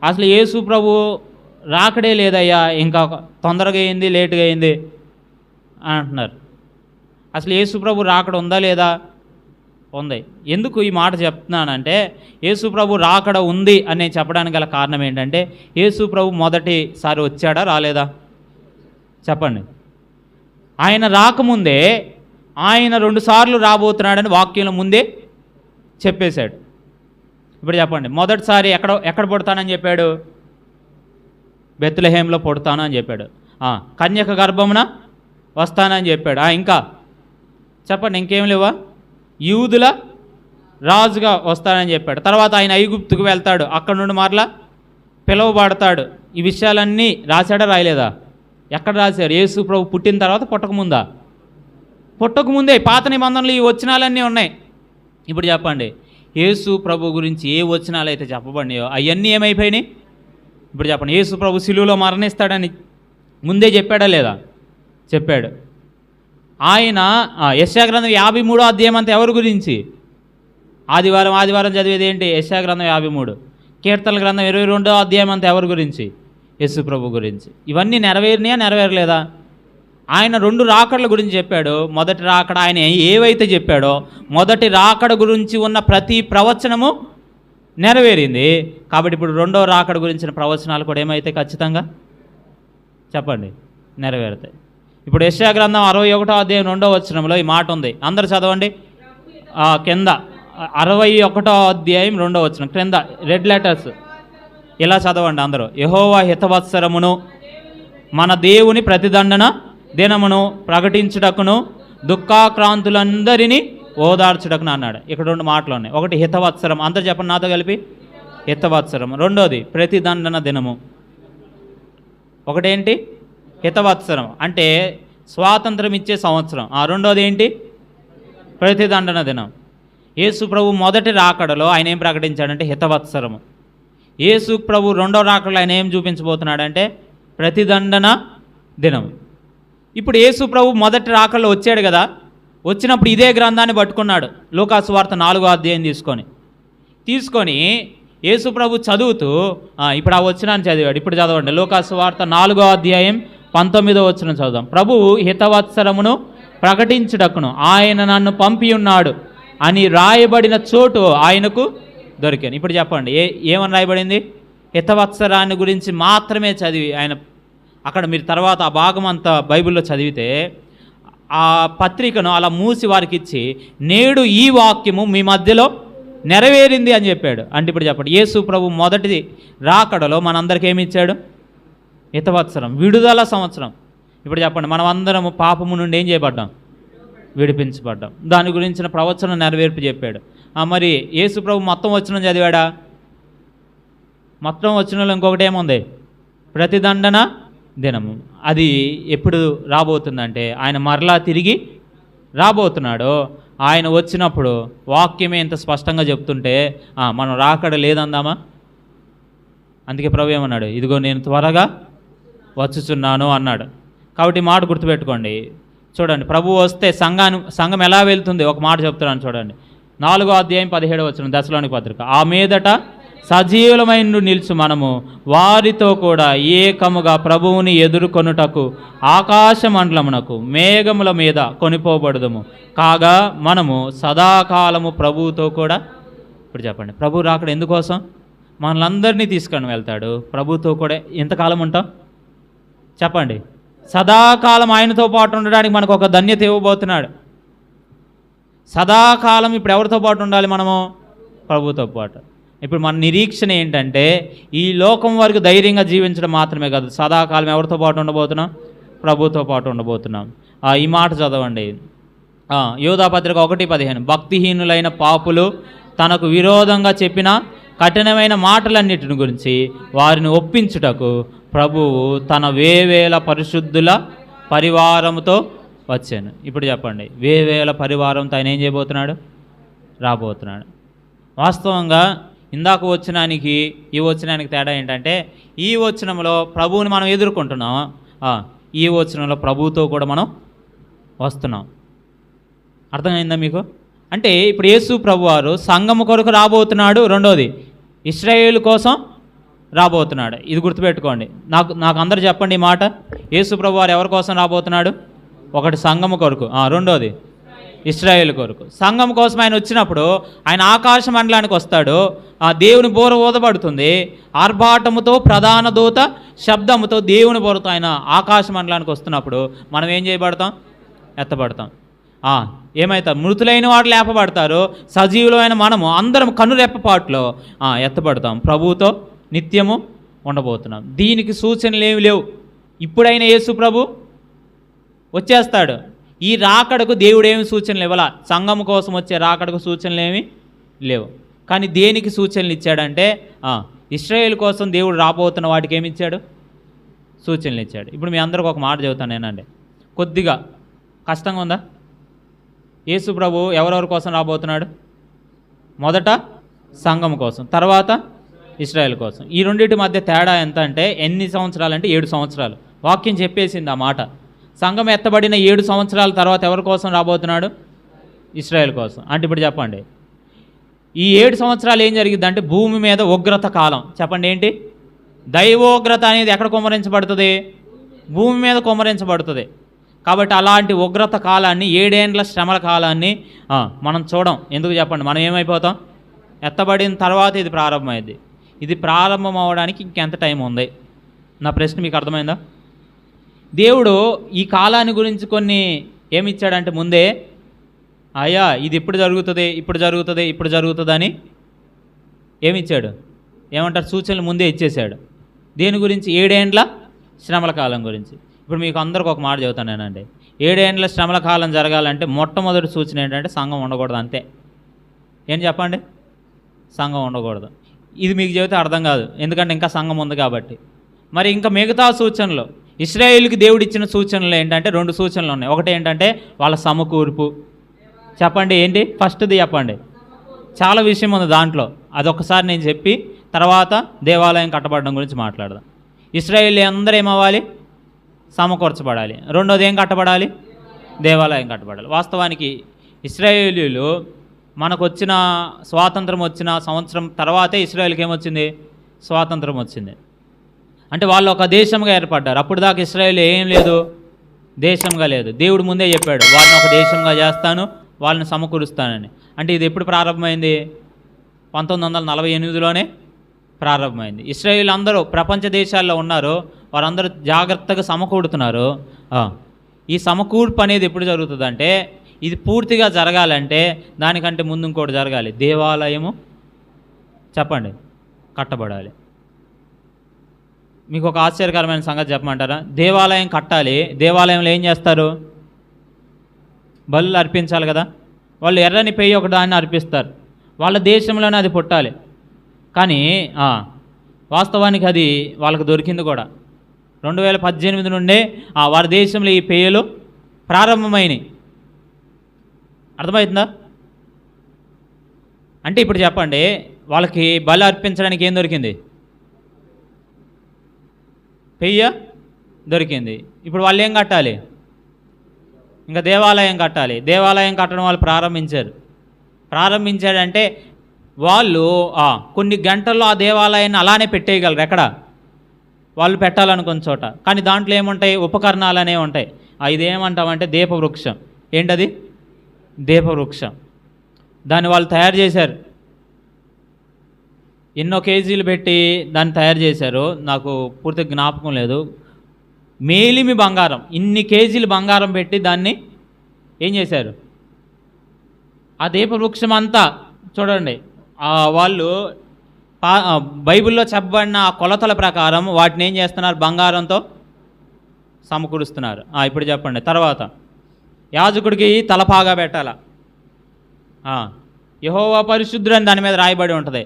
అసలు యేసు ప్రభు రాకడే లేదయ్యా, ఇంకా తొందరగా అయింది, లేటుగా అయింది అని అంటున్నారు. అసలు యేసు ప్రభు రాకడ ఉందా లేదా? ఉంది. ఎందుకు ఈ మాట చెప్తున్నానంటే యేసు ప్రభు రాకడ ఉంది అని నేను చెప్పడానికి గల కారణం ఏంటంటే, యేసు ప్రభు మొదటిసారి వచ్చాడా రాలేదా చెప్పండి? ఆయన రాకముందే ఆయన 2 సార్లు రాబోతున్నాడని వాక్యంలో ముందే చెప్పేశాడు. ఇప్పుడు చెప్పండి, మొదటిసారి ఎక్కడ పుడతానని చెప్పాడు? బెత్లెహేంలో పుడతాను అని చెప్పాడు. కన్యక గర్భమున వస్తానని చెప్పాడు. ఇంకా చెప్పండి, ఇంకేం లేవా? యూదుల రాజుగా వస్తానని చెప్పాడు. తర్వాత ఆయన ఐగుప్తుకు వెళ్తాడు, అక్కడ నుండి మరలా పిలువబడతాడు. ఈ విషయాలన్నీ రాశాడా రాయలేదా? ఎక్కడ రాశారు? యేసు ప్రభు పుట్టిన తర్వాత పుట్టకముందా? పుట్టకముందే. పాత నిబంధనలు ఈ వచనాలన్నీ ఉన్నాయి. ఇప్పుడు చెప్పండి, యేసు ప్రభు గురించి ఏ వచనాలు అయితే చెప్పబడినాయో అవన్నీ ఏమైపోయినాయి? ఇప్పుడు చెప్పండి, యేసు ప్రభు శిలువలో మరణిస్తాడని ముందే చెప్పాడా లేదా? చెప్పాడు. ఆయన యెషయా గ్రంథం 53వ అధ్యాయం అంతా ఎవరి గురించి? ఆదివారం చదివేది ఏంటి? యెషయా గ్రంథం 53. కీర్తనల గ్రంథం 22వ అధ్యాయం అంతా ఎవరి గురించి? యేసు ప్రభు గురించి. ఇవన్నీ నెరవేరినాయా నెరవేరలేదా? ఆయన 2 రాకడల గురించి చెప్పాడు. మొదటి రాకడ ఆయన ఏవైతే చెప్పాడో మొదటి రాకడ గురించి ఉన్న ప్రతి ప్రవచనము నెరవేరింది. కాబట్టి ఇప్పుడు 2వ రాకడ గురించిన ప్రవచనాలు కూడా ఏమైతే ఖచ్చితంగా చెప్పండి నెరవేరుతాయి. ఇప్పుడు యెషయా గ్రంథం 61వ అధ్యాయం 2వ వచనంలో ఈ మాట ఉంది. అందరూ చదవండి. కింద 61వ అధ్యాయం 2వ వచనం క్రింద రెడ్ లెటర్స్ ఇలా చదవండి అందరూ. యెహోవా హితవత్సరమును మన దేవుని ప్రతిదండన దినమును ప్రకటించుటకును దుఃఖాక్రాంతులందరినీ ఓదార్చుటకును అన్నాడు. ఇక్కడ 2 మాటలు ఉన్నాయి. ఒకటి హితవత్సరం, అందరూ చెప్పండి నాతో కలిపి, హితవత్సరం. రెండోది ప్రతిదండన దినము. ఒకటేంటి? హితవత్సరం అంటే స్వాతంత్రం ఇచ్చే సంవత్సరం. రెండోది ఏంటి? ప్రతిదండన దినం. యేసు ప్రభు మొదటి రాకడలో ఆయన ఏం ప్రకటించాడంటే హితవత్సరము. యేసు ప్రభు 2వ రాకడలో ఆయన ఏం చూపించబోతున్నాడంటే ప్రతిదండన దినం. ఇప్పుడు యేసు ప్రభు మొదటి రాకల్లో వచ్చాడు కదా, వచ్చినప్పుడు ఇదే గ్రంథాన్ని పట్టుకున్నాడు, లూకాసు వార్త 4వ అధ్యాయం తీసుకొని యేసు ప్రభు చదువుతూ ఇప్పుడు ఆ వచనాన్ని చదివాడు. ఇప్పుడు చదవండి, లూకాసు వార్త 4వ అధ్యాయం 19వ వచనం చదువుదాం. ప్రభువు హితవత్సరమును ప్రకటించుటకును ఆయన నన్ను పంపి ఉన్నాడు అని రాయబడిన చోటు ఆయనకు దొరికాను. ఇప్పుడు చెప్పండి, ఏమని రాయబడింది? హితవత్సరాన్ని గురించి మాత్రమే చదివి ఆయన అక్కడ మీరు తర్వాత ఆ భాగం అంతా బైబిల్లో చదివితే ఆ పత్రికను అలా మూసి వారికి ఇచ్చి నేడు ఈ వాక్యము మీ మధ్యలో నెరవేరింది అని చెప్పాడు. అంటే ఇప్పుడు చెప్పండి, యేసు ప్రభు మొదటి రాకడలో మనందరికీ ఏమి ఇచ్చాడు? హితవత్సరం, విడుదల సంవత్సరం. ఇప్పుడు చెప్పండి, మనం అందరము పాపము నుండి ఏం చేయబడ్డాం? విడిపించబడ్డాం. దాని గురించిన ప్రవచనం నెరవేర్పు చెప్పాడు. మరి యేసు ప్రభు మొత్తం వచనం చదివాడా? మొత్తం వచనంలో ఇంకొకటి ఏముంది? ప్రతిదండన దినము. అది ఎప్పుడు రాబోతుందంటే ఆయన మరలా తిరిగి రాబోతున్నాడు. ఆయన వచ్చినప్పుడు వాక్యమే ఇంత స్పష్టంగా చెప్తుంటే మనం రాకడ లేదందామా? అందుకే ప్రభు ఏమన్నాడు? ఇదిగో నేను త్వరగా వచ్చుచున్నాను అన్నాడు. కాబట్టి మాట గుర్తుపెట్టుకోండి. చూడండి, ప్రభు వస్తే సంఘం ఎలా వెళ్తుంది? ఒక మాట చెప్తున్నాను చూడండి, 4వ అధ్యాయం 17వ వచనం దశలోని పత్రిక. ఆ మీదట సజీవులమైన నిలుచు మనము వారితో కూడా ఏకముగా ప్రభువుని ఎదుర్కొనుటకు ఆకాశ మండలమునకు మేఘముల మీద కొనిపోబడదుము. కాగా మనము సదాకాలము ప్రభువుతో కూడా. ఇప్పుడు చెప్పండి, ప్రభు రాకడ ఎందుకోసం? మనలందరినీ తీసుకొని వెళ్తాడు. ప్రభుతో కూడా ఎంతకాలం ఉంటాం చెప్పండి? సదాకాలం ఆయనతో పాటు ఉండడానికి మనకు ఒక ధన్యత ఇవ్వబోతున్నాడు. సదాకాలం ఇప్పుడు ఎవరితో పాటు ఉండాలి? మనము ప్రభుతో పాటు. ఇప్పుడు మన నిరీక్షణ ఏంటంటే ఈ లోకం వరకు ధైర్యంగా జీవించడం మాత్రమే కాదు, సదాకాలం ఎవరితో పాటు ఉండబోతున్నాం? ప్రభుతో పాటు ఉండబోతున్నాం. ఈ మాట చదవండి, యోధా పత్రిక 1:15. భక్తిహీనులైన పాపులు తనకు విరోధంగా చెప్పిన కఠినమైన మాటలన్నిటిని గురించి వారిని ఒప్పించుటకు ప్రభువు తన వేవేల పరిశుద్ధుల పరివారముతో వచ్చాను. ఇప్పుడు చెప్పండి, వేవేల పరివారంతో ఆయన ఏం చేయబోతున్నాడు? రాబోతున్నాడు. వాస్తవంగా ఇందాక వచనానికి ఈ వచనానికి తేడా ఏంటంటే ఈ వచనంలో ప్రభువుని మనం ఎదుర్కొంటున్నాం, ఈ వచనంలో ప్రభువుతో కూడా మనం వస్తున్నాం. అర్థమైందా మీకు? అంటే ఇప్పుడు యేసు ప్రభువారు సంఘము కొరకు రాబోతున్నాడు. రెండోది ఇశ్రాయేలు కోసం రాబోతున్నాడు. ఇది గుర్తుపెట్టుకోండి. నాకు అందరు చెప్పండి ఈ మాట. యేసు ప్రభువారు ఎవరి కోసం రాబోతున్నాడు? ఒకటి సంఘము కొరకు, రెండోది ఇశ్రాయేలు కొరకు. సంఘం కోసం ఆయన వచ్చినప్పుడు ఆయన ఆకాశ మండలానికి వస్తాడు. దేవుని బోర ఊదబడుతుంది. ఆర్భాటముతో ప్రధాన దూత శబ్దముతో దేవుని బోరతో ఆయన ఆకాశ మండలానికి వస్తున్నప్పుడు మనం ఏం చేయబడతాం? ఎత్తబడతాం. ఏమవుతాం? మృతులైన వాడు లేపబడతారు. సజీవులమైన మనము అందరం కనురెప్పపాటులో ఎత్తబడతాం. ప్రభువుతో నిత్యము ఉండబోతున్నాం. దీనికి సూచనలు ఏమి లేవు. ఇప్పుడైనా యేసు ప్రభు వచ్చేస్తాడు. ఈ రాకడకు దేవుడు ఏమి సూచనలు ఇవ్వాల? సంఘం కోసం వచ్చే రాకడకు సూచనలు ఏమి లేవు. కానీ దేనికి సూచనలు ఇచ్చాడంటే ఇశ్రాయేల్ కోసం దేవుడు రాబోతున్న వాటికి ఏమి ఇచ్చాడు? సూచనలు ఇచ్చాడు. ఇప్పుడు మీ అందరికి ఒక మాట చెబుతాను నేనండి. కొద్దిగా కష్టంగా ఉందా? యేసు ప్రభు ఎవరెవరి కోసం రాబోతున్నాడు? మొదట సంఘం కోసం, తర్వాత ఇశ్రాయేల్ కోసం. ఈ రెండింటి మధ్య తేడా ఎంత అంటే ఎన్ని సంవత్సరాలు అంటే 7 సంవత్సరాలు. వాక్యం చెప్పేసింది ఆ మాట. సంఘం ఎత్తబడిన 7 సంవత్సరాల తర్వాత ఎవరి కోసం రాబోతున్నాడు? ఇశ్రాయేల్ కోసం. అంటే ఇప్పుడు చెప్పండి, ఈ 7 సంవత్సరాలు ఏం జరిగింది అంటే భూమి మీద ఉగ్రత కాలం. చెప్పండి ఏంటి? దైవోగ్రత అనేది ఎక్కడ కుమ్మరించబడుతుంది? భూమి మీద కుమ్మరించబడుతుంది. కాబట్టి అలాంటి ఉగ్రత కాలాన్ని, 7 ఏండ్ల శ్రమల కాలాన్ని మనం చూడం. ఎందుకు చెప్పండి? మనం ఏమైపోతాం? ఎత్తబడిన తర్వాత ఇది ప్రారంభమైంది. ఇది ప్రారంభం అవ్వడానికి ఇంకెంత టైం ఉంది? నా ప్రశ్న మీకు అర్థమైందా? దేవుడు ఈ కాలాన్ని గురించి కొన్ని ఏమిచ్చాడంటే ముందే ఇది ఇప్పుడు జరుగుతుంది, ఇప్పుడు జరుగుతుంది, ఇప్పుడు జరుగుతుంది అని ఏమిచ్చాడు? ఏమంటారు? సూచనలు ముందే ఇచ్చేశాడు. దేని గురించి? 7 ఏండ్ల శ్రమల కాలం గురించి. ఇప్పుడు మీకు అందరికి ఒక మాట చెబుతాను నేనండి. 7 ఏండ్ల శ్రమల కాలం జరగాలంటే మొట్టమొదటి సూచన ఏంటంటే సంఘం ఉండకూడదు. అంతే. ఏం చెప్పండి? సంఘం ఉండకూడదు. ఇది మీకు చెబితే అర్థం కాదు, ఎందుకంటే ఇంకా సంఘం ఉంది కాబట్టి. మరి ఇంకా మిగతా సూచనలు, ఇశ్రాయేలుకి దేవుడు ఇచ్చిన సూచనలు ఏంటంటే 2 సూచనలు ఉన్నాయి. ఒకటి ఏంటంటే వాళ్ళ సమకూర్పు. చెప్పండి ఏంటి? ఫస్ట్ది చెప్పండి. చాలా విషయం ఉంది దాంట్లో, అదొకసారి నేను చెప్పి తర్వాత దేవాలయం కట్టబడడం గురించి మాట్లాడదాం. ఇశ్రాయేలు అందరూ ఏమవ్వాలి? సమకూర్చబడాలి. రెండోది ఏం కట్టబడాలి? దేవాలయం కట్టబడాలి. వాస్తవానికి ఇశ్రాయేలీలు మనకు వచ్చిన స్వాతంత్రం వచ్చిన సంవత్సరం తర్వాతే ఇశ్రాయేల్కి ఏమొచ్చింది? స్వాతంత్రం వచ్చింది. అంటే వాళ్ళు ఒక దేశంగా ఏర్పడ్డారు. అప్పుడు దాకా ఇశ్రాయేల్ ఏం లేదు, దేశంగా లేదు. దేవుడు ముందే చెప్పాడు, వాళ్ళని ఒక దేశంగా చేస్తాను, వాళ్ళని సమకూరుస్తానని. అంటే ఇది ఎప్పుడు ప్రారంభమైంది? 1948లోనే ప్రారంభమైంది. ఇశ్రాయేల్ అందరూ ప్రపంచ దేశాల్లో ఉన్నారు, వారందరూ జాగ్రత్తగా సమకూడుతున్నారు. ఈ సమకూర్పు అనేది ఎప్పుడు జరుగుతుందంటే, ఇది పూర్తిగా జరగాలంటే దానికంటే ముందు ఇంకోటి జరగాలి. దేవాలయము చెప్పండి కట్టబడాలి. మీకు ఒక ఆశ్చర్యకరమైన సంగతి చెప్పమంటారా? దేవాలయం కట్టాలి, దేవాలయంలో ఏం చేస్తారు? బలులు అర్పించాలి కదా. వాళ్ళు ఎర్రని పెయ్యి ఒక దాన్ని అర్పిస్తారు, వాళ్ళ దేశంలోనే అది పుట్టాలి. కానీ వాస్తవానికి అది వాళ్ళకు దొరికింది కూడా 2018 నుండే వారి దేశంలో ఈ పెయ్యలు ప్రారంభమైనవి. అర్థమవుతుందా? అంటే ఇప్పుడు చెప్పండి, వాళ్ళకి బలి అర్పించడానికి ఏం దొరికింది? పెయ్య దొరికింది. ఇప్పుడు వాళ్ళు ఏం కట్టాలి? ఇంకా దేవాలయం కట్టాలి. దేవాలయం కట్టడం వాళ్ళు ప్రారంభించాడంటే వాళ్ళు కొన్ని గంటల్లో ఆ దేవాలయాన్ని అలానే పెట్టేయగలరు. ఎక్కడ వాళ్ళు పెట్టాలనుకున్న చోట. కానీ దాంట్లో ఏముంటాయి? ఉపకరణాలు అనేవి ఉంటాయి. ఇదేమంటామంటే దీపవృక్షం. ఏంటది? దీపవృక్షం. దాన్ని వాళ్ళు తయారు చేశారు, ఎన్నో కేజీలు పెట్టి దాన్ని తయారు చేశారు. నాకు పూర్తి జ్ఞాపకం లేదు. మేలిమి బంగారం, ఇన్ని కేజీలు బంగారం పెట్టి దాన్ని ఏం చేశారు? ఆ దీపవృక్షం అంతా చూడండి, వాళ్ళు బైబిల్లో చెప్పబడిన ఆ కొలతల ప్రకారం వాటిని ఏం చేస్తున్నారు? బంగారంతో సమకూరుస్తున్నారు. ఇప్పుడు చెప్పండి, తర్వాత యాజకుడికి తలపాగా పెట్టాల, యెహోవా పరిశుద్ధుడు అని దాని మీద రాయబడి ఉంటుంది.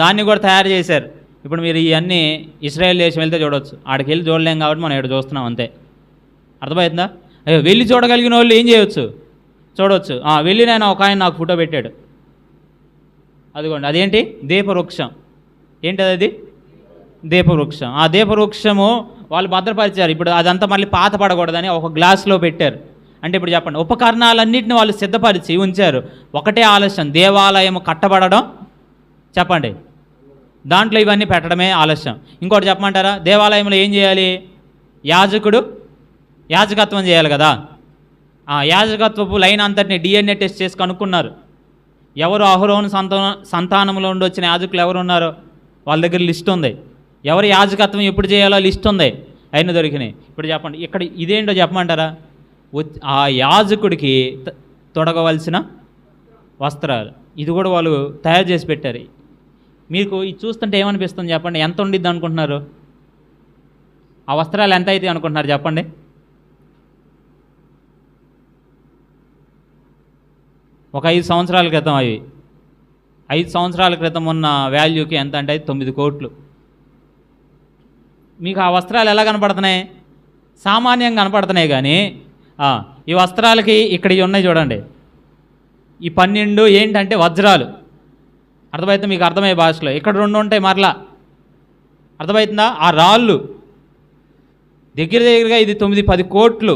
దాన్ని కూడా తయారు చేశారు. ఇప్పుడు మీరు ఇవన్నీ ఇశ్రాయేల్ దేశం వెళ్తే చూడవచ్చు, ఆడికి వెళ్ళి చూడలేం కాబట్టి మనం ఇక్కడ చూస్తున్నాం అంతే. అర్థమవుతుందా? వెళ్ళి చూడగలిగిన వాళ్ళు ఏం చేయవచ్చు? చూడవచ్చు. వెళ్ళి నేను ఒక ఆయన నాకు ఫోటో పెట్టాడు, అదిగోండి. అదేంటి? దీపవృక్షం. ఏంటది? అది దీపవృక్షం. ఆ దీపవృక్షము వాళ్ళు భద్రపరిచారు. ఇప్పుడు అదంతా మళ్ళీ పాత పడకూడదని ఒక గ్లాస్లో పెట్టారు. అంటే ఇప్పుడు చెప్పండి, ఉపకరణాలన్నింటినీ వాళ్ళు సిద్ధపరిచి ఉంచారు. ఒకటే ఆలస్యం, దేవాలయం కట్టబడడం. చెప్పండి, దాంట్లో ఇవన్నీ పెట్టడమే ఆలస్యం. ఇంకోటి చెప్పమంటారా? దేవాలయంలో ఏం చేయాలి? యాజకుడు యాజకత్వం చేయాలి కదా. యాజకత్వపు లైన్ అంతటిని DNA టెస్ట్ చేసి కనుక్కున్నారు. ఎవరు అహరోను సంతానంలో ఉండి వచ్చిన యాజకులు ఎవరు ఉన్నారో వాళ్ళ దగ్గర లిస్ట్ ఉంది. ఎవరు యాజకత్వం ఎప్పుడు చేయాలో లిస్ట్ ఉంది, అయినా దొరికినాయి. ఇప్పుడు చెప్పండి, ఇక్కడ ఇదేంటో చెప్పమంటారా? ఆ యాజకుడికి తొడగవలసిన వస్త్రాలు, ఇది కూడా వాళ్ళు తయారు చేసి పెట్టారు. మీకు ఇది చూస్తుంటే ఏమనిపిస్తుంది చెప్పండి? ఎంత ఉండిద్ది అనుకుంటున్నారు? ఆ వస్త్రాలు ఎంత అయితే అనుకుంటున్నారు చెప్పండి? ఒక 5 సంవత్సరాల క్రితం, 5 సంవత్సరాల క్రితం ఉన్న వాల్యూకి ఎంత అంటే 9 కోట్లు. మీకు ఆ వస్త్రాలు ఎలా కనపడుతున్నాయి? సామాన్యంగా కనపడుతున్నాయి. కానీ ఈ వస్త్రాలకి ఇక్కడ ఉన్నాయి చూడండి, ఈ 12 ఏంటంటే వజ్రాలు. అర్థమైతే మీకు అర్థమయ్యే భాషలో ఇక్కడ 2 ఉంటాయి మరలా. అర్థమవుతుందా? ఆ రాళ్ళు దగ్గరగా ఇది 9-10 కోట్లు.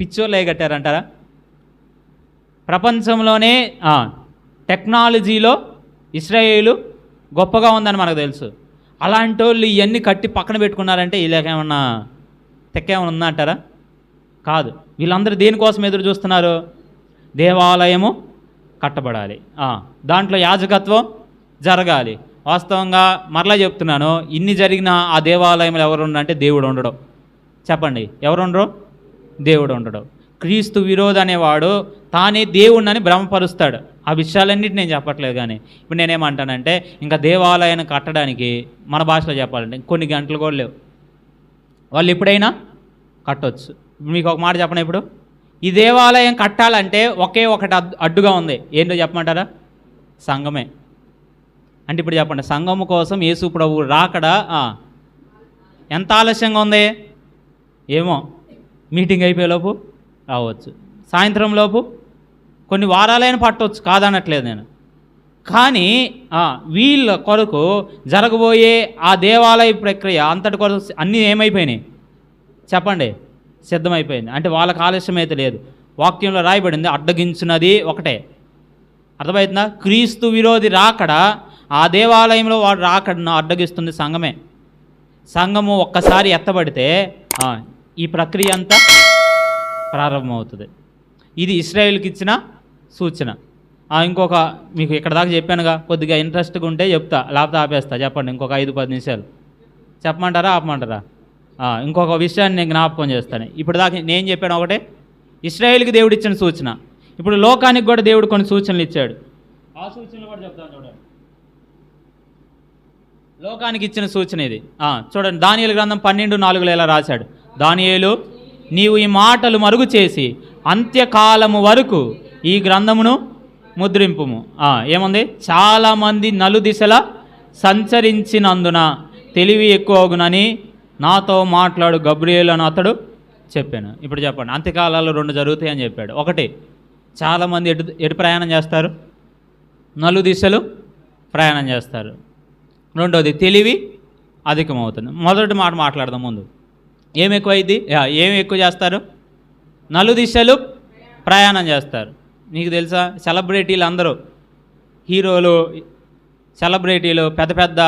పిచ్చోళ్ళు కట్టారంటారా? ప్రపంచంలోనే టెక్నాలజీలో ఇశ్రాయేలు గొప్పగా ఉందని మనకు తెలుసు. అలాంటి వాళ్ళు ఇవన్నీ కట్టి పక్కన పెట్టుకున్నారంటే వీళ్ళకేమన్నా తెక్కేమన్నా ఉందా అంటారా? కాదు. వీళ్ళందరూ దేనికోసం ఎదురు చూస్తున్నారు? దేవాలయము కట్టబడాలి, దాంట్లో యాజకత్వం జరగాలి. వాస్తవంగా మరలా చెప్తున్నాను, ఇన్ని జరిగిన ఆ దేవాలయంలో ఎవరు ఉండడంటే దేవుడు ఉండడం. చెప్పండి, ఎవరు ఉండరు? దేవుడు ఉండడం. క్రీస్తు విరోధి అనేవాడు తానే దేవుణ్ణని భ్రమపరుస్తాడు. ఆ విషయాలన్నిటి నేను చెప్పట్లేదు. కానీ ఇప్పుడు నేనేమంటానంటే, ఇంకా దేవాలయాన్ని కట్టడానికి మన భాషలో చెప్పాలంటే కొన్ని గంటలు కూడా లేవు, వాళ్ళు ఎప్పుడైనా కట్టవచ్చు. మీకు ఒక మాట చెప్పండి, ఇప్పుడు ఈ దేవాలయం కట్టాలంటే ఒకే ఒకటి అడ్డుగా ఉంది. ఏంటో చెప్పమంటారా? సంఘమే. అంటే ఇప్పుడు చెప్పండి, సంఘము కోసం యేసు ప్రభువు రాకడా ఎంత ఆలస్యంగా ఉంది? ఏమో, మీటింగ్ అయిపోయేలోపు రావచ్చు, సాయంత్రం లోపు, కొన్ని వారాలైనా పట్టవచ్చు, కాదనట్లేదు నేను. కానీ వీళ్ళ కొరకు జరగబోయే ఆ దేవాలయ ప్రక్రియ అంతటి కొరకు అన్నీ ఏమైపోయినాయి చెప్పండి, సిద్ధమైపోయింది. అంటే వాళ్ళకి ఆలస్యం అయితే లేదు. వాక్యంలో రాయబడింది అడ్డగించినది ఒకటే. అర్థమవుతుందా? క్రీస్తు విరోధి రాకడ, ఆ దేవాలయంలో వాడు రాకడను అడ్డగిస్తుంది సంఘమే. సంఘము ఒక్కసారి ఎత్తబడితే ఈ ప్రక్రియ అంతా ప్రారంభమవుతుంది. ఇది ఇశ్రాయేలుకి ఇచ్చిన సూచన. ఇంకొక మీకు ఇక్కడ దాకా చెప్పానుగా, కొద్దిగా ఇంట్రెస్ట్గా ఉంటే చెప్తా, లేకపోతే ఆపేస్తా. చెప్పండి, ఇంకొక 5-10 నిమిషాలు చెప్పమంటారా ఆపమంటారా? ఇంకొక విషయాన్ని నేను జ్ఞాపకం చేస్తాను. ఇప్పుడు దాకా నేను చెప్పాను ఒకటే, ఇశ్రాయేలుకి దేవుడు ఇచ్చిన సూచన. ఇప్పుడు లోకానికి కూడా దేవుడు కొన్ని సూచనలు ఇచ్చాడు. ఆ సూచనలు కూడా చెప్తాను చూడండి. లోకానికి ఇచ్చిన సూచన ఇది. చూడండి, దానియేలు గ్రంథం 12:4 ఇలా రాశాడు. దానియేలు, నీవు ఈ మాటలు మరుగు చేసి అంత్యకాలము వరకు ఈ గ్రంథమును ముద్రింపుము. ఏముంది? చాలామంది నలుదిశలా సంచరించినందున తెలివి ఎక్కువగునని నాతో మాట్లాడు గబ్రియేలు అని అతడు చెప్పాను. ఇప్పుడు చెప్పండి, అంత్యకాలాల్లో 2 జరుగుతాయని చెప్పాడు. ఒకటి, చాలామంది ఎటు ప్రయాణం చేస్తారు? నలుదిశలు ప్రయాణం చేస్తారు. రెండోది, తెలివి అధికమవుతుంది. మొదటి మాట మాట్లాడదాం ముందు. ఏమి ఎక్కువైంది? ఏమి ఎక్కువ చేస్తారు? నలుదిశలు ప్రయాణం చేస్తారు. మీకు తెలుసా, సెలబ్రిటీలు అందరూ, హీరోలు, సెలబ్రిటీలు, పెద్ద పెద్ద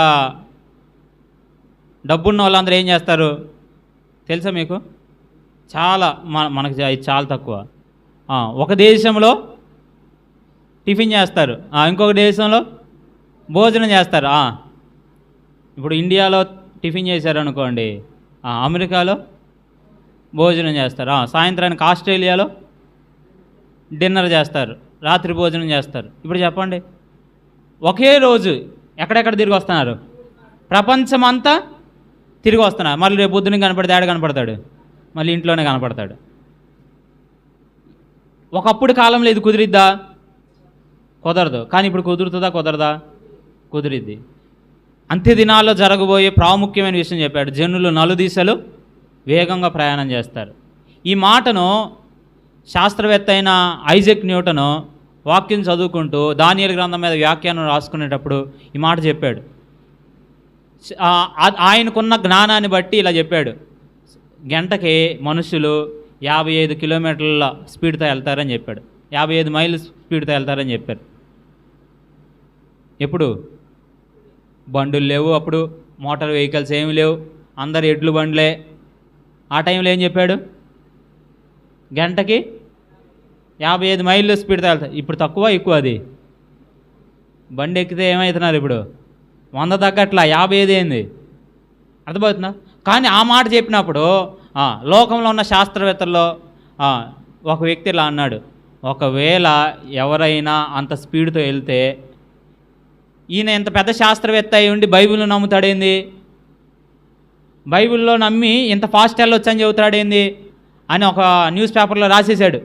డబ్బున్న వాళ్ళందరూ ఏం చేస్తారు తెలుసా మీకు? చాలా మనకు చాలా తక్కువ. ఒక దేశంలో టిఫిన్ చేస్తారు, ఇంకొక దేశంలో భోజనం చేస్తారు. ఇప్పుడు ఇండియాలో టిఫిన్ చేశారనుకోండి, అమెరికాలో భోజనం చేస్తారు. సాయంత్రానికి ఆస్ట్రేలియాలో డిన్నర్ చేస్తారు, రాత్రి భోజనం చేస్తారు. ఇప్పుడు చెప్పండి, ఒకే రోజు ఎక్కడెక్కడ తిరిగి వస్తున్నారు? ప్రపంచమంతా తిరిగి వస్తున్నారు. మళ్ళీ రేపు పొద్దున కనపడితే ఏడ కనపడతాడు? మళ్ళీ ఇంట్లోనే కనపడతాడు. ఒకప్పుడు కాలంలో ఇది కుదిరిద్దా? కుదరదు. కానీ ఇప్పుడు కుదురుతుందా? కుదరదా? కుదిరిద్ది. అంత్య దినాల్లో జరగబోయే ప్రాముఖ్యమైన విషయం చెప్పాడు. జనులు నలుదిశలు వేగంగా ప్రయాణం చేస్తారు. ఈ మాటను శాస్త్రవేత్త అయిన ఐజాక్ న్యూటను వాక్యం చదువుకుంటూ దానియేలు గ్రంథం మీద వ్యాఖ్యానం రాసుకునేటప్పుడు ఈ మాట చెప్పాడు. ఆయనకున్న జ్ఞానాన్ని బట్టి ఇలా చెప్పాడు. గంటకి మనుషులు 55 కిలోమీటర్ల స్పీడ్తో వెళ్తారని చెప్పాడు. 55 మైళ్ళ స్పీడ్తో వెళ్తారని చెప్పారు. ఎప్పుడు? బండులు లేవు, అప్పుడు మోటార్ వెహికల్స్ ఏమి లేవు, అందరు ఎడ్లు బండ్లే. ఆ టైంలో ఏం చెప్పాడు? గంటకి 55 మైళ్ళ స్పీడ్తో వెళ్తారు. ఇప్పుడు తక్కువ ఎక్కువ? అది బండి ఎక్కితే ఏమవుతున్నారు ఇప్పుడు? 100 తగ్గట్లా, 55 అయింది. అర్థమవుతుందా? కానీ ఆ మాట చెప్పినప్పుడు లోకంలో ఉన్న శాస్త్రవేత్తల్లో ఒక వ్యక్తి ఇలా అన్నాడు, ఒకవేళ ఎవరైనా అంత స్పీడ్తో వెళ్తే ఈయన ఇంత పెద్ద శాస్త్రవేత్త అయి ఉండి బైబిల్ను నమ్ముతాడేంది? బైబిల్లో నమ్మి ఇంత ఫాస్ట్ వెళ్ళొచ్చని చెబుతాడేంది అని ఒక న్యూస్ పేపర్లో రాసేశాడు.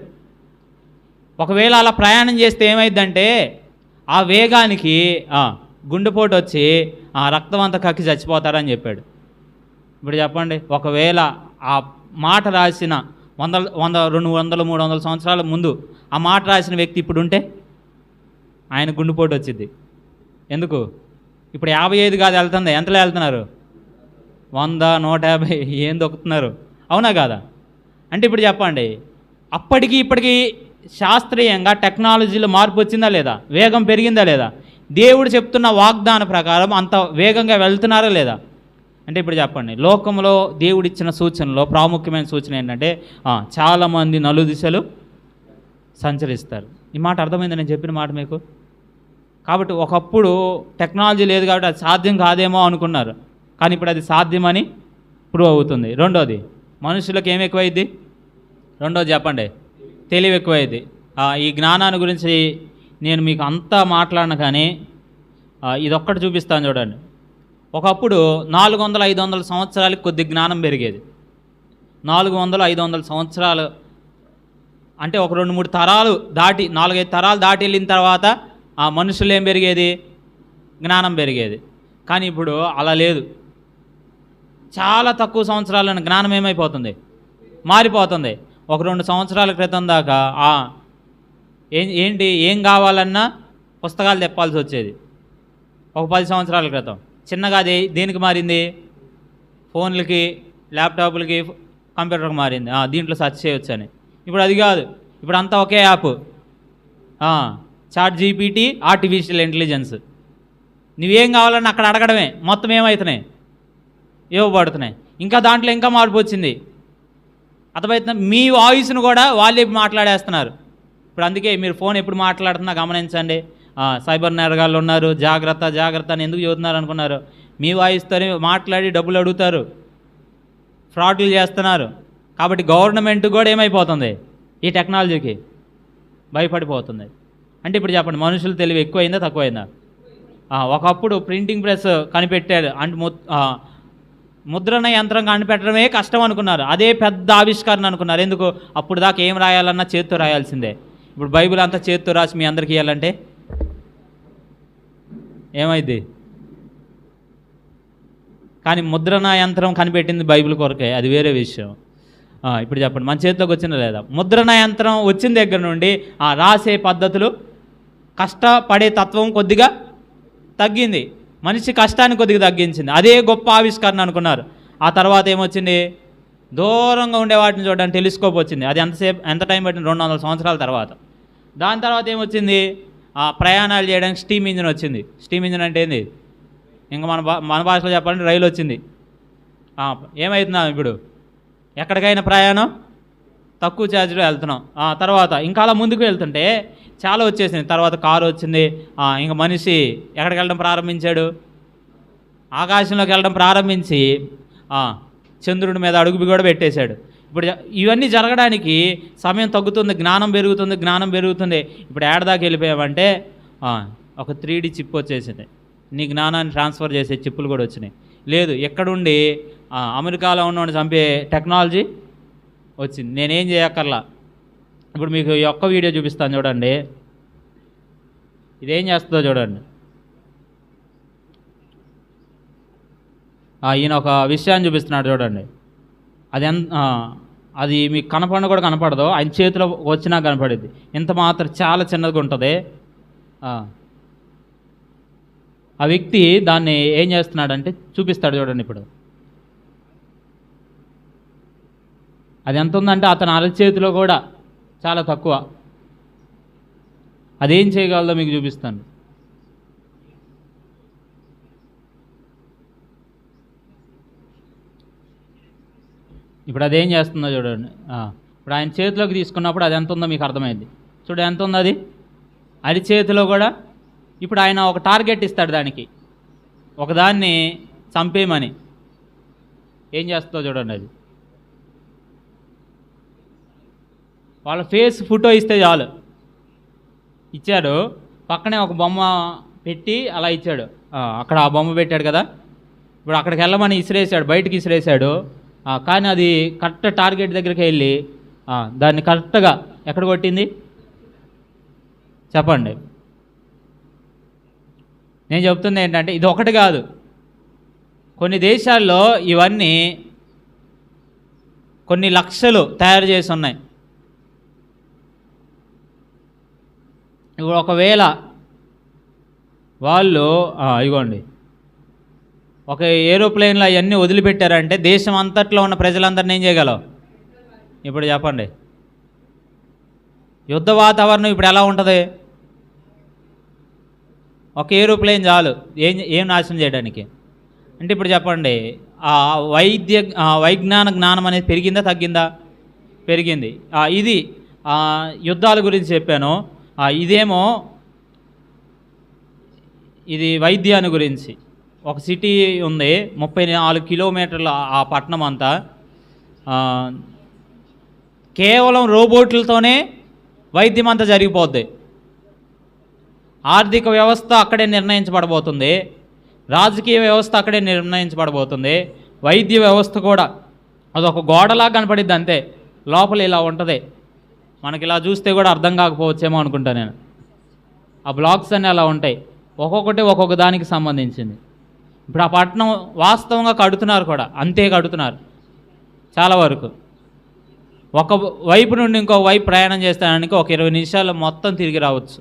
ఒకవేళ అలా ప్రయాణం చేస్తే ఏమైందంటే ఆ వేగానికి గుండెపోటు వచ్చి రక్తం అంతా కక్కి చచ్చిపోతారని చెప్పాడు. ఇప్పుడు చెప్పండి, ఒకవేళ ఆ మాట రాసిన 100, 200, 300 సంవత్సరాల ముందు ఆ మాట రాసిన వ్యక్తి ఇప్పుడు ఉంటే ఆయన గుండెపోటు వచ్చింది. ఎందుకు? ఇప్పుడు 55 కాదు వెళ్తుంది. ఎంతలో వెళ్తున్నారు? 100, 150 ఏం దొక్కుతున్నారు? అవునా కాదా? అంటే ఇప్పుడు చెప్పండి, అప్పటికి ఇప్పటికీ శాస్త్రీయంగా టెక్నాలజీలో మార్పు వచ్చిందా లేదా? వేగం పెరిగిందా లేదా? దేవుడు చెప్తున్న వాగ్దాన ప్రకారం అంత వేగంగా వెళ్తున్నారా లేదా? అంటే ఇప్పుడు చెప్పండి, లోకంలో దేవుడిచ్చిన సూచనలో ప్రాముఖ్యమైన సూచన ఏంటంటే చాలామంది నలుదిశలు సంచరిస్తారు. ఈ మాట అర్థమైంది నేను చెప్పిన మాట మీకు? కాబట్టి ఒకప్పుడు టెక్నాలజీ లేదు కాబట్టి అది సాధ్యం కాదేమో అనుకున్నారు, కానీ ఇప్పుడు అది సాధ్యమని ప్రూవ్ అవుతుంది. రెండోది, మనుషులకు ఏమి ఎక్కువైద్ది? రెండోది చెప్పండి, తెలివి ఎక్కువైద్ది. ఈ జ్ఞానాన్ని గురించి నేను మీకు అంతా మాట్లాడను, కానీ ఇదొక్కటి చూపిస్తాను చూడండి. ఒకప్పుడు 400-500 సంవత్సరాలకి కొద్ది జ్ఞానం పెరిగేది. 400-500 సంవత్సరాలు అంటే ఒక 2-3 తరాలు దాటి, 4-5 తరాలు దాటి వెళ్ళిన తర్వాత ఆ మనుషులు ఏం పెరిగేది? జ్ఞానం పెరిగేది. కానీ ఇప్పుడు అలా లేదు. చాలా తక్కువ సంవత్సరాలను జ్ఞానం ఏమైపోతుంది? మారిపోతుంది. ఒక 2 సంవత్సరాల క్రితం దాకా ఏం కావాలన్నా పుస్తకాలు తెప్పాల్సి వచ్చేది ఒక 10 సంవత్సరాల క్రితం. చిన్నగా అది దేనికి మారింది? ఫోన్లకి, ల్యాప్టాప్లకి, కంప్యూటర్కి మారింది. దీంట్లో సెర్చ్ చేయొచ్చు అని. ఇప్పుడు అది కాదు, ఇప్పుడు అంతా ఒకే app. ChatGPT, artificial intelligence. నువ్వేం కావాలని అక్కడ అడగడమే, మొత్తం ఏమవుతున్నాయి? ఇవ్వబడుతున్నాయి. ఇంకా దాంట్లో ఇంకా మార్పు వచ్చింది. అర్థమవుతున్నా? మీ వాయిస్ను కూడా వాళ్ళే మాట్లాడేస్తున్నారు. ఇప్పుడు అందుకే మీరు ఫోన్ ఎప్పుడు మాట్లాడుతున్నా గమనించండి. సైబర్ నేరగాళ్ళు ఉన్నారు, జాగ్రత్త జాగ్రత్త అని ఎందుకు చెబుతున్నారు అనుకున్నారు? మీ వాయిస్తోనే మాట్లాడి డబ్బులు అడుగుతారు, ఫ్రాడ్లు చేస్తున్నారు. కాబట్టి గవర్నమెంట్ కూడా ఏమైపోతుంది? ఈ టెక్నాలజీకి భయపడిపోతుంది. అంటే ఇప్పుడు చెప్పండి, మనుషులు తెలివి ఎక్కువైందా తక్కువైందా? ఒకప్పుడు ప్రింటింగ్ ప్రెస్ కనిపెట్టారు అంటే ముద్రణ యంత్రం కనిపెట్టడమే కష్టం అనుకున్నారు. అదే పెద్ద ఆవిష్కరణ అనుకున్నారు. ఎందుకు? అప్పుడు దాకా ఏం రాయాలన్నా చేత్తో రాయాల్సిందే. ఇప్పుడు బైబిల్ అంతా చేత్తో రాసి మీ అందరికీ ఇవ్వాలంటే ఏమైంది? కానీ ముద్రణ యంత్రం కనిపెట్టింది బైబిల్ కొరకే, అది వేరే విషయం. ఇప్పుడు చెప్పండి, మన చేతిలోకి వచ్చిందా లేదా? ముద్రణ యంత్రం వచ్చిన దగ్గర నుండి రాసే పద్ధతులు, కష్టపడే తత్వం కొద్దిగా తగ్గింది. మనిషి కష్టాన్ని కొద్దిగా తగ్గించింది. అదే గొప్ప ఆవిష్కరణ అనుకున్నారు. ఆ తర్వాత ఏమొచ్చింది? దూరంగా ఉండే వాటిని చూడడానికి టెలిస్కోప్ వచ్చింది. అది ఎంత టైం పట్టింది? 200 సంవత్సరాల తర్వాత. దాని తర్వాత ఏమొచ్చింది? ప్రయాణాలు చేయడానికి స్టీమ్ ఇంజిన్ వచ్చింది. స్టీమ్ ఇంజిన్ అంటే ఏంది? ఇంకా మన భాషలో చెప్పాలంటే రైలు వచ్చింది. ఏమవుతుందా ఇప్పుడు? ఎక్కడికైనా ప్రయాణం తక్కువ ఛార్జ్లో వెళ్తున్నాం. తర్వాత ఇంకా అలా ముందుకు వెళ్తుంటే చాలా వచ్చేసింది. తర్వాత కారు వచ్చింది. ఇంకా మనిషి ఎక్కడికి వెళ్ళడం ప్రారంభించాడు? ఆకాశంలోకి వెళ్ళడం ప్రారంభించి చంద్రుడి మీద అడుగు కూడా పెట్టేశాడు. ఇప్పుడు ఇవన్నీ జరగడానికి సమయం తగ్గుతుంది, జ్ఞానం పెరుగుతుంది. ఇప్పుడు ఏడదాకా వెళ్ళిపోయామంటే ఒక 3D చిప్ వచ్చేసింది. నీ జ్ఞానాన్ని ట్రాన్స్ఫర్ చేసే చిప్పులు కూడా వచ్చినాయి. లేదు, ఎక్కడుండి అమెరికాలో ఉన్నవాడిని చంపే టెక్నాలజీ వచ్చింది. నేనేం చేయక్కర్లా. ఇప్పుడు మీకు ఈ ఒక్క వీడియో చూపిస్తాను చూడండి. ఇదేం చేస్తుందో చూడండి. ఈయన ఒక విషయాన్ని చూపిస్తున్నాడు చూడండి. అది మీకు కూడా కనపడదు, ఆయన చేతిలో వచ్చినా కనపడిద్ది. ఇంత మాత్రం చాలా చిన్నదిగా ఉంటుంది. ఆ వ్యక్తి దాన్ని ఏం చేస్తున్నాడంటే చూపిస్తాడు చూడండి. ఇప్పుడు అది ఎంత ఉందంటే అతని అరచేతిలో కూడా చాలా తక్కువ. అదేం చేయగలదో మీకు చూపిస్తాను. ఇప్పుడు అదేం చేస్తుందో చూడండి. ఇప్పుడు ఆయన చేతిలోకి తీసుకున్నప్పుడు అది ఎంత ఉందో మీకు అర్థమైంది. చూడు ఎంత ఉంది అది అరిచేతిలో కూడా. ఇప్పుడు ఆయన ఒక టార్గెట్ ఇస్తాడు దానికి, ఒకదాన్ని చంపేయమని. ఏం చేస్తుందో చూడండి. అది వాళ్ళ ఫేస్ ఫోటో ఇస్తే చాలు. ఇచ్చాడు, పక్కనే ఒక బొమ్మ పెట్టి అలా ఇచ్చాడు. అక్కడ ఆ బొమ్మ పెట్టాడు కదా, ఇప్పుడు అక్కడికి వెళ్ళమని ఇసిరేసాడు, బయటికి ఇసిరేసాడు. కానీ అది కరెక్ట్ టార్గెట్ దగ్గరికి వెళ్ళి దాన్ని కరెక్ట్గా ఎక్కడ కొట్టింది చెప్పండి. నేను చెప్తుంది ఏంటంటే ఇది ఒకటి కాదు, కొన్ని దేశాల్లో ఇవన్నీ కొన్ని లక్షలు తయారు చేసి ఉన్నాయి. ఇప్పుడు ఒకవేళ వాళ్ళు ఇగోండి ఒక ఏరోప్లేన్లో అవన్నీ వదిలిపెట్టారంటే దేశం అంతట్లో ఉన్న ప్రజలందరినీ ఏం చేయగలవు? ఇప్పుడు చెప్పండి, యుద్ధ వాతావరణం ఇప్పుడు ఎలా ఉంటుంది? ఒక ఏరోప్లేన్ చాలు ఏం నాశనం చేయడానికి. అంటే ఇప్పుడు చెప్పండి, వైజ్ఞాన జ్ఞానం అనేది పెరిగిందా తగ్గిందా? పెరిగింది. ఇది యుద్ధాల గురించి చెప్పాను. ఇదేమో ఇది వైద్యాన్ని గురించి. ఒక సిటీ ఉంది, 34 కిలోమీటర్ల ఆ పట్టణం అంతా కేవలం రోబోట్లతోనే వైద్యం అంతా జరిగిపోద్ది. ఆర్థిక వ్యవస్థ అక్కడే నిర్ణయించబడబోతుంది, రాజకీయ వ్యవస్థ అక్కడే నిర్ణయించబడబోతుంది, వైద్య వ్యవస్థ కూడా. అదొక గోడలా కనపడిద్ది అంతే, లోపల ఇలా ఉంటుంది. మనకి ఇలా చూస్తే కూడా అర్థం కాకపోవచ్చేమో అనుకుంటా నేను. ఆ బ్లాక్స్ అన్నీ అలా ఉంటాయి, ఒక్కొక్కటి ఒక్కొక్క దానికి సంబంధించింది. ఇప్పుడు ఆ పట్టణం వాస్తవంగా కడుతున్నారు కూడా, అంతే కడుతున్నారు చాలా వరకు. ఒక వైపు నుండి ఇంకో వైపు ప్రయాణం చేస్తానికి ఒక 20 నిమిషాలు మొత్తం తిరిగి రావచ్చు.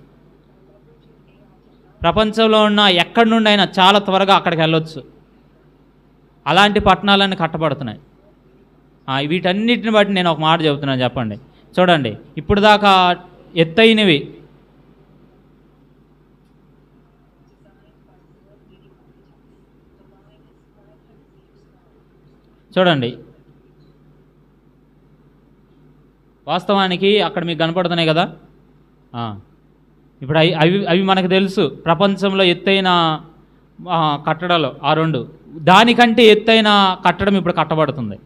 ప్రపంచంలో ఉన్న ఎక్కడి నుండి అయినా చాలా త్వరగా అక్కడికి వెళ్ళొచ్చు. అలాంటి పట్టణాలన్నీ కట్టబడుతున్నాయి. వీటన్నిటిని బట్టి నేను ఒక మాట చెబుతున్నాను, చెప్పండి. చూడండి, ఇప్పుడు దాకా ఎత్తైనవి చూడండి, వాస్తవానికి అక్కడ మీకు కనపడుతున్నాయి కదా. ఇప్పుడు అవి మనకు తెలుసు. ప్రపంచంలో ఎత్తైన కట్టడాలు ఆ రెండు, దానికంటే ఎత్తైన కట్టడం ఇప్పుడు కట్టబడుతుంది.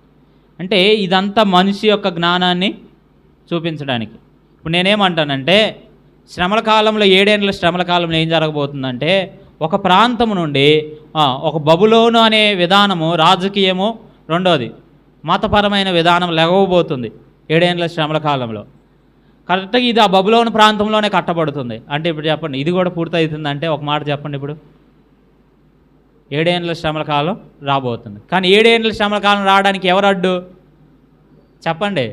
అంటే ఇదంతా మనిషి యొక్క జ్ఞానాన్ని చూపించడానికి. ఇప్పుడు నేనేమంటానంటే, శ్రమల కాలంలో 7 ఏళ్ళ శ్రమల కాలంలో ఏం జరగబోతుందంటే, ఒక ప్రాంతం నుండి ఒక బబులోను అనే విధానము, రాజకీయము, రెండోది మతపరమైన విధానం లెగవబోతుంది 7 ఏళ్ళ శ్రమల కాలంలో. కరెక్ట్గా ఇది ఆ బబులోను ప్రాంతంలోనే కట్టబడుతుంది. అంటే ఇప్పుడు చెప్పండి, ఇది కూడా పూర్తవుతుంది అంటే ఒక మాట చెప్పండి. ఇప్పుడు 7 ఏళ్ళ శ్రమల కాలం రాబోతుంది. కానీ 7 ఏళ్ళ శ్రమల కాలం రావడానికి ఎవరు అడ్డు చెప్పండి?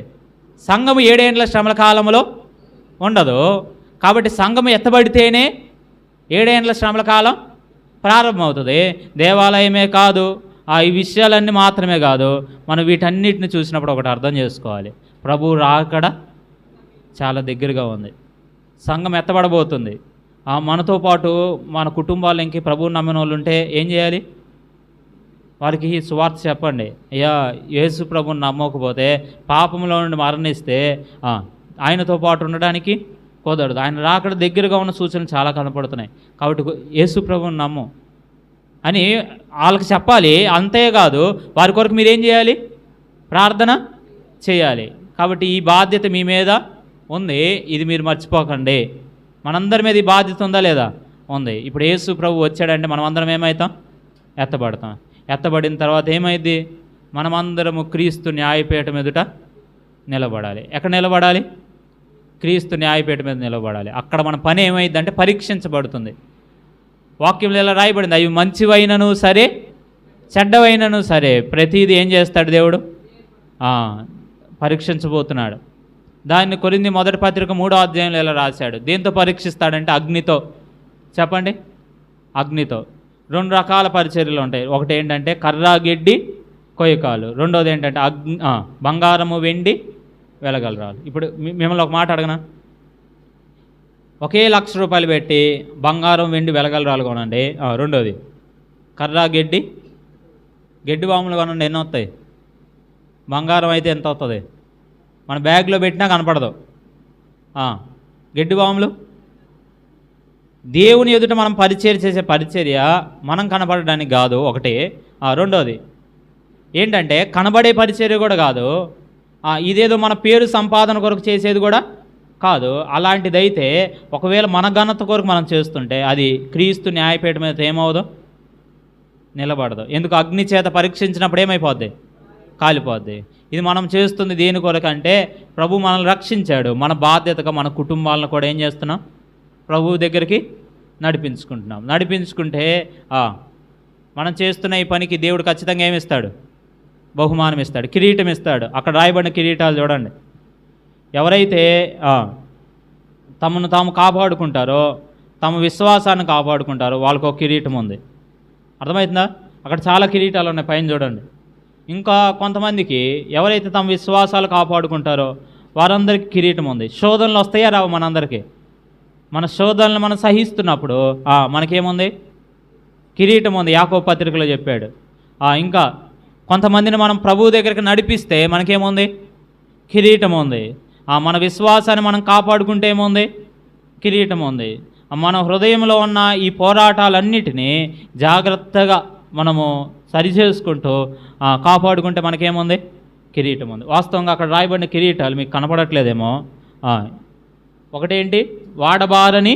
సంఘము 7 ఏళ్ళ శ్రమల కాలంలో ఉండదు. కాబట్టి సంఘము ఎత్తబడితేనే 7 ఏళ్ళ శ్రమల కాలం ప్రారంభమవుతుంది. దేవాలయమే కాదు, ఈ విషయాలన్నీ మాత్రమే కాదు, మనం వీటన్నిటిని చూసినప్పుడు ఒకటి అర్థం చేసుకోవాలి, ప్రభువు రాకడ చాలా దగ్గరగా ఉంది. సంఘం ఎత్తబడబోతుంది. మనతో పాటు మన కుటుంబాలు ఇంక ప్రభువుని నమ్మిన వాళ్ళు ఉంటే ఏం చేయాలి? వారికి సువార్త చెప్పండి. అయ్యా, యేసు ప్రభువుని నమ్మకపోతే, పాపంలో నుండి మరణిస్తే ఆయనతో పాటు ఉండడానికి కుదరదు. ఆయన రాకడ దగ్గరగా ఉన్న సూచనలు చాలా కనపడుతున్నాయి. కాబట్టి యేసు ప్రభువుని నమ్ము అని వాళ్ళకి చెప్పాలి. అంతేకాదు, వారి కొరకు మీరేం చేయాలి? ప్రార్థన చేయాలి. కాబట్టి ఈ బాధ్యత మీ మీద ఉంది, ఇది మీరు మర్చిపోకండి. మనందరి మీద ఈ బాధ్యత ఉందా లేదా? ఉంది. ఇప్పుడు యేసు ప్రభు వచ్చాడంటే మనం అందరం ఏమవుతాం? ఎత్తబడతాం. ఎత్తబడిన తర్వాత ఏమైంది? మనమందరము క్రీస్తు న్యాయపీఠం ఎదుట నిలబడాలి. ఎక్కడ నిలబడాలి? క్రీస్తు న్యాయపీఠం మీద నిలబడాలి. అక్కడ మన పని ఏమైందంటే పరీక్షించబడుతుంది. వాక్యంలో ఇలా రాయబడింది, అవి మంచివైనను సరే, చెడ్డవైనను సరే, ప్రతిదీ ఏం చేస్తాడు దేవుడు? పరీక్షించబోతున్నాడు. దాన్ని కొరింథీ మొదటి పత్రిక 3వ అధ్యాయంలో ఇలా రాశాడు. దేంతో పరీక్షిస్తాడంటే అగ్నితో. చెప్పండి, అగ్నితో. 2 రకాల పరిచర్యలు ఉంటాయి. ఒకటి ఏంటంటే కర్ర, గెడ్డి, కొయ్యకాలు. రెండోది ఏంటంటే బంగారము, వెండి, వెలగలరాలు. ఇప్పుడు మిమ్మల్ని ఒక మాట అడగనా? ఒకే ₹1,00,000 పెట్టి బంగారం, వెండి, వెలగలరాలు కొనండి. రెండోది కర్ర, గెడ్డి బాములు కొనండి. ఎన్ని వస్తాయి? బంగారం అయితే ఎంత వస్తుంది? మన బ్యాగ్లో పెట్టినా కనపడదు. గెడ్డి బాములు దేవుని ఎదుట మనం పరిచర్య చేసే పరిచర్య మనం కనపడడానికి కాదు, ఒకటి. రెండోది ఏంటంటే కనబడే పరిచర్య కూడా కాదు, ఇదేదో మన పేరు సంపాదన కొరకు చేసేది కూడా కాదు. అలాంటిదైతే ఒకవేళ మన ఘనత కొరకు మనం చేస్తుంటే అది క్రీస్తు న్యాయపీఠం మీద ఏమవుదో? నిలబడదు. ఎందుకు? అగ్ని చేత పరీక్షించినప్పుడు ఏమైపోద్ది? కాలిపోద్ది. ఇది మనం చేస్తుంది దేని కొరకు అంటే, ప్రభు మనల్ని రక్షించాడు. మన బాధ్యతగా మన కుటుంబాలను కూడా ఏం చేస్తున్నాం? ప్రభువు దగ్గరికి నడిపించుకుంటున్నాం. నడిపించుకుంటే మనం చేస్తున్న ఈ పనికి దేవుడు ఖచ్చితంగా ఏమిస్తాడు? బహుమానం ఇస్తాడు, కిరీటం ఇస్తాడు. అక్కడ రాయబడిన కిరీటాలు చూడండి. ఎవరైతే తమను తాము కాపాడుకుంటారో, తమ విశ్వాసాన్ని కాపాడుకుంటారో వాళ్ళకు ఒక కిరీటం ఉంది. అర్థమవుతుందా? అక్కడ చాలా కిరీటాలు ఉన్నాయి, పైన చూడండి. ఇంకా కొంతమందికి ఎవరైతే తమ విశ్వాసాలు కాపాడుకుంటారో వారందరికీ కిరీటం ఉంది. శోధనలు వస్తాయా రావు? మనందరికీ మన శోధనలు మనం సహిస్తున్నప్పుడు మనకేముంది? కిరీటం ఉంది. యాకోబు పత్రికలో చెప్పాడు. ఇంకా కొంతమందిని మనం ప్రభువు దగ్గరికి నడిపిస్తే మనకేముంది? కిరీటం ఉంది. మన విశ్వాసాన్ని మనం కాపాడుకుంటే ఏముంది? కిరీటం ఉంది. మన హృదయంలో ఉన్న ఈ పోరాటాలన్నిటినీ జాగ్రత్తగా మనము సరిచేసుకుంటూ కాపాడుకుంటే మనకేముంది? కిరీటం ఉంది. వాస్తవంగా అక్కడ రాయబడిన కిరీటాలు మీకు కనపడట్లేదేమో. ఒకటేంటి? వాడబారని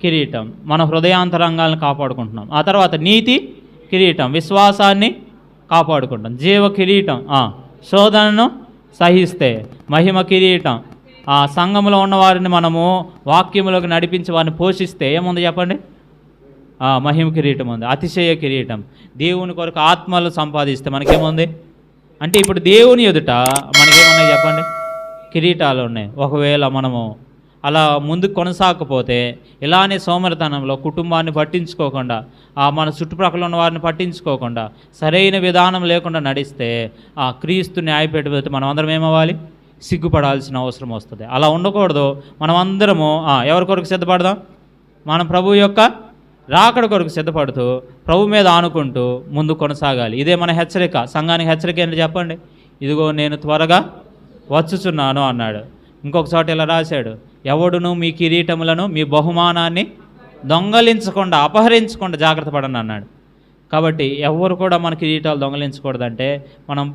కిరీటం, మన హృదయాంతరంగాలను కాపాడుకుంటున్నాం. ఆ తర్వాత నీతి కిరీటం, విశ్వాసాన్ని కాపాడుకుంటాం. జీవ కిరీటం, శోధనను సహిస్తే మహిమ కిరీటం, సంఘంలో ఉన్నవారిని మనము వాక్యములోకి నడిపించి వారిని పోషిస్తే ఏముంది చెప్పండి? మహిమ కిరీటం ఉంది. అతిశయ కిరీటం, దేవుని కొరకు ఆత్మలు సంపాదిస్తే మనకేముంది? అంటే ఇప్పుడు దేవుని ఎదుట మనకేమున్నాయి చెప్పండి? కిరీటాలు ఉన్నాయి. ఒకవేళ మనము అలా ముందుకు కొనసాగకపోతే ఇలానే సోమరితనంలో కుటుంబాన్ని పట్టించుకోకుండా మన చుట్టుప్రక్కల ఉన్న వారిని పట్టించుకోకుండా సరైన విధానం లేకుండా నడిస్తే ఆ క్రీస్తు న్యాయపీఠ మనం అందరం ఏమవ్వాలి? సిగ్గుపడాల్సిన అవసరం వస్తుంది. అలా ఉండకూడదు. మనం అందరము ఎవరి కొరకు సిద్ధపడదాం? మనం ప్రభు యొక్క రాకడ కొరకు సిద్ధపడుతూ ప్రభు మీద ఆనుకుంటూ ముందు కొనసాగాలి. ఇదే మన హెచ్చరిక. సంఘానికి హెచ్చరిక ఏంటి చెప్పండి? ఇదిగో నేను త్వరగా వచ్చుచున్నాను అన్నాడు. ఇంకొక చోట ఇలా రాశాడు, ఎవడును మీ కిరీటములను మీ బహుమానాన్ని దొంగలించకుండా అపహరించకుండా జాగ్రత్త పడండి అన్నాడు. కాబట్టి ఎవరు కూడా మన కిరీటాలు దొంగలించకూడదంటే మనం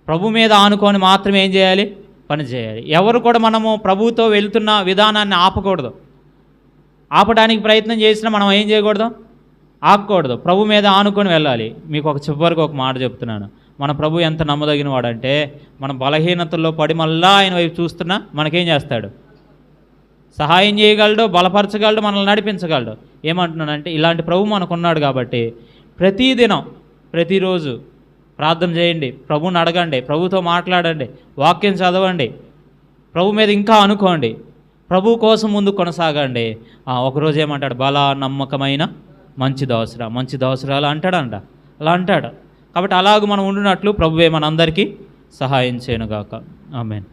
ప్రభు మీద ఆనుకొని మాత్రమే ఏం చేయాలి? పని చేయాలి. ఎవరు కూడా మనము ప్రభువుతో వెళ్తున్న విధానాన్ని ఆపకూడదు. ఆపడానికి ప్రయత్నం చేసినా మనం ఏం చేయకూడదు? ఆగకూడదు. ప్రభు మీద ఆనుకొని వెళ్ళాలి. మీకు చివరికి ఒక మాట చెప్తున్నాను. మన ప్రభు ఎంత నమ్మదగిన వాడంటే మన బలహీనతల్లో పడి మళ్ళా ఆయన వైపు చూస్తున్నా మనకేం చేస్తాడు? సహాయం చేయగలడు, బలపరచగలడు, మనల్ని నడిపించగలడు. ఏమంటున్నానంటే ఇలాంటి ప్రభు మనకున్నాడు కాబట్టి ప్రతిదినం ప్రతిరోజు ప్రార్థన చేయండి, ప్రభువుని అడగండి, ప్రభుతో మాట్లాడండి, వాక్యం చదవండి, ప్రభు మీద ఇంకా అనుకోండి, ప్రభు కోసం ముందు కొనసాగండి. ఒకరోజు ఏమంటాడు? బల నమ్మకమైన మంచి దోసరాలు అంటాడంట. అలా అంటాడు. కాబట్టి అలాగ మనం ఉండినట్లు ప్రభువే మనందరికీ సహాయం చేయనుగాక. ఆమేన్.